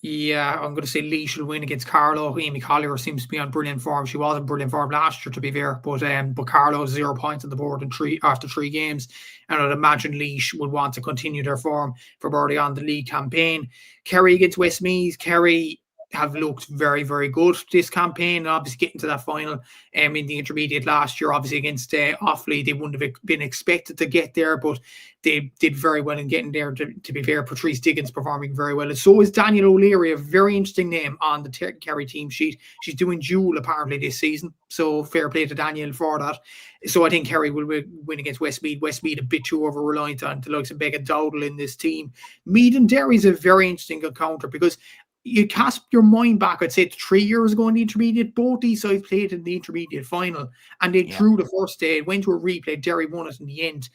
Yeah, I'm going to say Laois will win against Carlow. Amy Collier seems to be on brilliant form. She was in brilliant form last year, to be fair, but Carlow has 0 points on the board after 3 games, and I'd imagine Laois would want to continue their form for early on the league campaign. Kerry against Westmeath. Kerry have looked very, very good this campaign, and obviously getting to that final in the intermediate last year, obviously against Offaly. They wouldn't have been expected to get there, but they did very well in getting there, to be fair. Patrice Diggins performing very well, and so is Daniel O'Leary, a very interesting name on the Kerry team sheet. She's doing dual apparently this season, so fair play to Daniel for that. So I think Kerry will win against Westmeath. Westmeath a bit too over-reliant on the likes of Megan Dowdle in this team. Meath and Derry is a very interesting encounter, because you cast your mind back, I'd say 3 years ago in the intermediate, both these sides played in the intermediate final, and they drew the first day. It went to a replay. Derry won it in the end.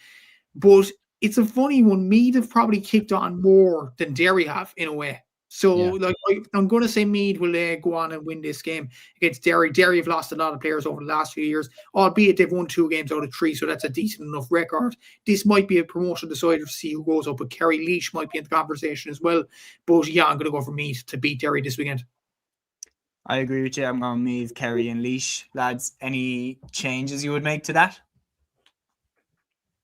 But it's a funny one. Meath have probably kicked on more than Derry have, in a way. So I'm going to say Meath will go on and win this game against Derry. Derry have lost a lot of players over the last few years, albeit they've won 2 games out of 3, so that's a decent enough record. This might be a promotion decider to see who goes up, but Kerry Laois might be in the conversation as well. But yeah, I'm going to go for Meath to beat Derry this weekend. I agree with you. I'm going Meath, Kerry and Laois. Lads, any changes you would make to that?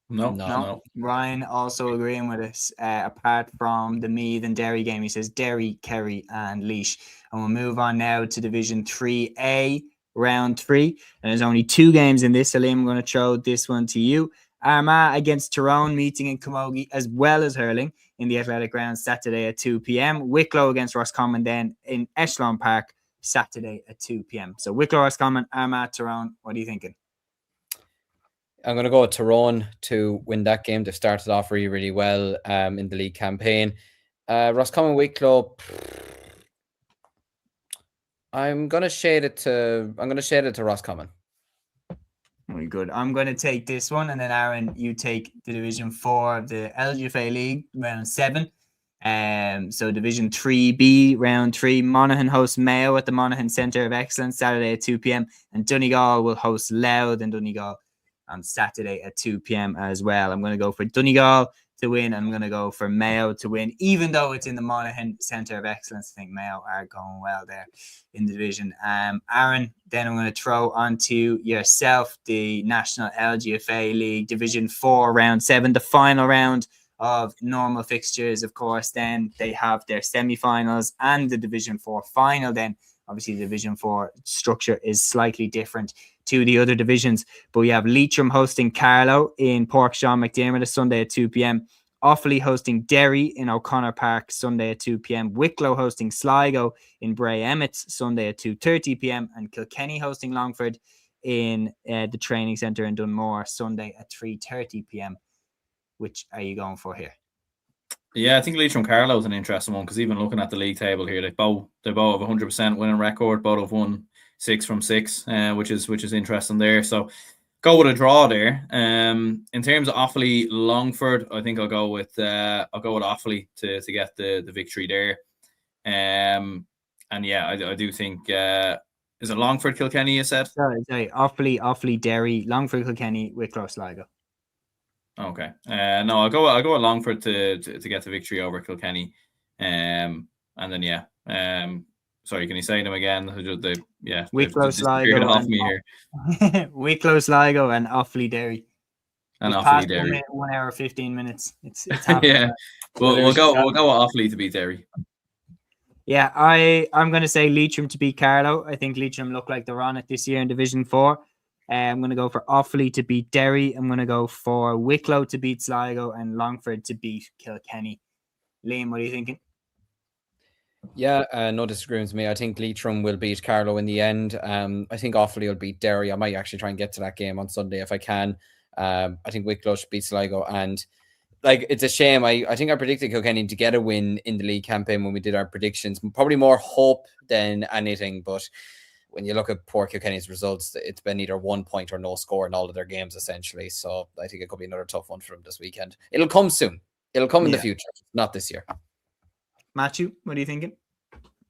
No. Ryan also agreeing with us. Apart from the Meath and Derry game, he says Derry, Kerry and Laois. And we'll move on now to Division 3A, round 3. And there's only 2 games in this. Salim, I'm going to throw this one to you. Armagh against Tyrone, meeting in Camogie, as well as Hurling in the Athletic Grounds Saturday at 2 p.m. Wicklow against Roscommon then in Echelon Park Saturday at 2 p.m. So Wicklow, Roscommon, Armagh, Tyrone. What are you thinking? I'm going to go with Tyrone to win that game. They've started off really, really well in the league campaign. Roscommon, Wicklow. I'm going to shade it to Roscommon. Very good. I'm going to take this one, and then Aaron, you take the Division 4 of the LGFA League, round 7. So Division 3B, round 3, Monaghan hosts Mayo at the Monaghan Centre of Excellence Saturday at 2 p.m. and Donegal will host Louth in Donegal on Saturday at 2 p.m. as well. I'm going to go for Donegal to win. I'm going to go for Mayo to win, even though it's in the Monaghan Centre of Excellence. I think Mayo are going well there in the division. Aaron, then I'm going to throw onto yourself the National LGFA League Division 4 round 7, the final round of normal fixtures. Of course, then they have their semi-finals and the Division 4 final. Then obviously the Division 4 structure is slightly different to the other divisions, but we have Leitrim hosting Carlow in Pork Sean McDermott a Sunday at 2 p.m. Offaly hosting Derry in O'Connor Park Sunday at 2 p.m. Wicklow hosting Sligo in Bray Emmets Sunday at 2:30 p.m. and Kilkenny hosting Longford in the training centre in Dunmore Sunday at 3:30 p.m. Which are you going for here? Yeah, I think Leitrim Carlow is an interesting one, because even looking at the league table here, they both have 100% winning record. Both have won 6 from 6, which is interesting there. So go with a draw there. In terms of Offaly Longford, I think I'll go with Offaly to get the victory there. And yeah, I do think is it Longford Kilkenny you said? Sorry, Offaly Derry, Longford Kilkenny, Wicklow Sligo. Okay. No, I'll go with Longford to get the victory over Kilkenny. And then yeah. Sorry, can you say them again? Wicklow Sligo off me here. Wicklow Sligo and Offaly Derry. And Offaly Derry. 1 hour 15 minutes. It's yeah. We'll go with Offaly to beat Derry. Yeah, I'm going to say Leitrim to beat Carlow. I think Leitrim look like they're on it this year in Division 4. I'm going to go for Offaly to beat Derry. I'm going to go for Wicklow to beat Sligo and Longford to beat Kilkenny. Liam, what are you thinking? Yeah, no disagreements with me. I think Leitrim will beat Carlow in the end. I think Offaly will beat Derry. I might actually try and get to that game on Sunday if I can. I think Wicklow should beat Sligo, and like, it's a shame. I think I predicted Kilkenny to get a win in the league campaign when we did our predictions. Probably more hope than anything, but when you look at poor Kilkenny's results, it's been either 1 point or no score in all of their games, essentially. So I think it could be another tough one for them this weekend. It'll come soon. It'll come in the future, not this year. Matthew, what are you thinking?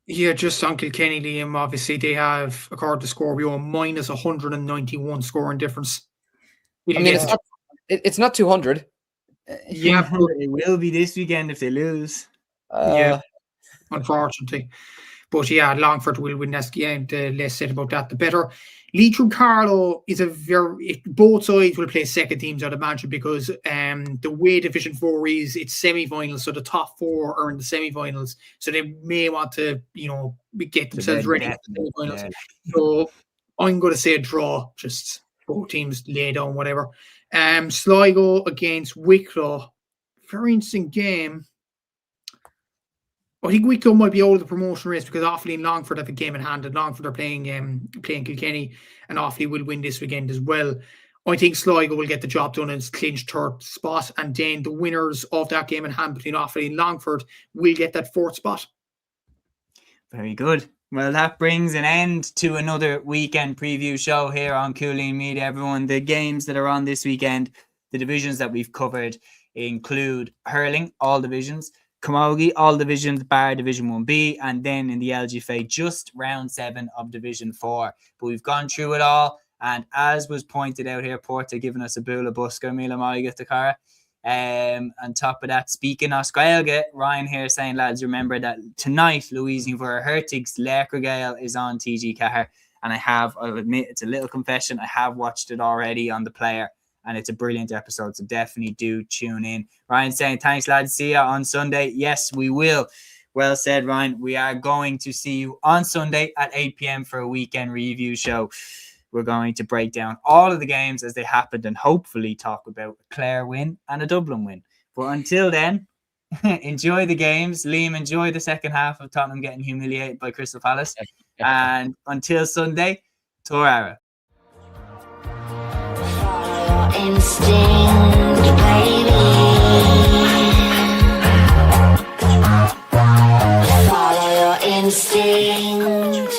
Yeah, just on Kilkenny, Liam, obviously they have, according to Score, minus 191 scoring difference. I mean, it's not 200. Yeah, it will be this weekend if they lose. Yeah, unfortunately. But yeah, Longford will win this game. The less said about that, the better. Leitrim Carlow is both sides will play second teams, I'd imagine, because the way Division 4 is, it's semi-finals, so the top 4 are in the semi-finals. So they may want to, get themselves ready for the semi-finals. Yeah. So I'm going to say a draw, just both teams lay down, whatever. Sligo against Wicklow. Very interesting game. I think Wicklow might be out of the promotion race because Offaly and Longford have a game in hand, and Longford are playing Kilkenny, and Offaly will win this weekend as well. I think Sligo will get the job done and clinch third spot, and then the winners of that game in hand between Offaly and Longford will get that fourth spot. Very good. Well, that brings an end to another weekend preview show here on Cúilín Media. Everyone, the games that are on this weekend, the divisions that we've covered include hurling, all divisions, Camogie, all divisions, bar Division 1B, and then in the LGFA, just round 7 of Division 4. But we've gone through it all, and as was pointed out here, Porta giving us a bula busker, Mila Maiga Takara. On top of that, speaking of Squelga, Ryan here saying, lads, remember that tonight, Louise Hertig's Lerker Gale is on TG Cahir, and I'll admit, it's a little confession, I have watched it already on the player, and it's a brilliant episode, so definitely do tune in. Ryan saying, thanks, lads. See you on Sunday. Yes, we will. Well said, Ryan. We are going to see you on Sunday at 8 p.m. for a weekend review show. We're going to break down all of the games as they happened and hopefully talk about a Clare win and a Dublin win. But until then, enjoy the games. Liam, enjoy the second half of Tottenham getting humiliated by Crystal Palace. And until Sunday, Torara. Instinct, baby. Follow your instinct.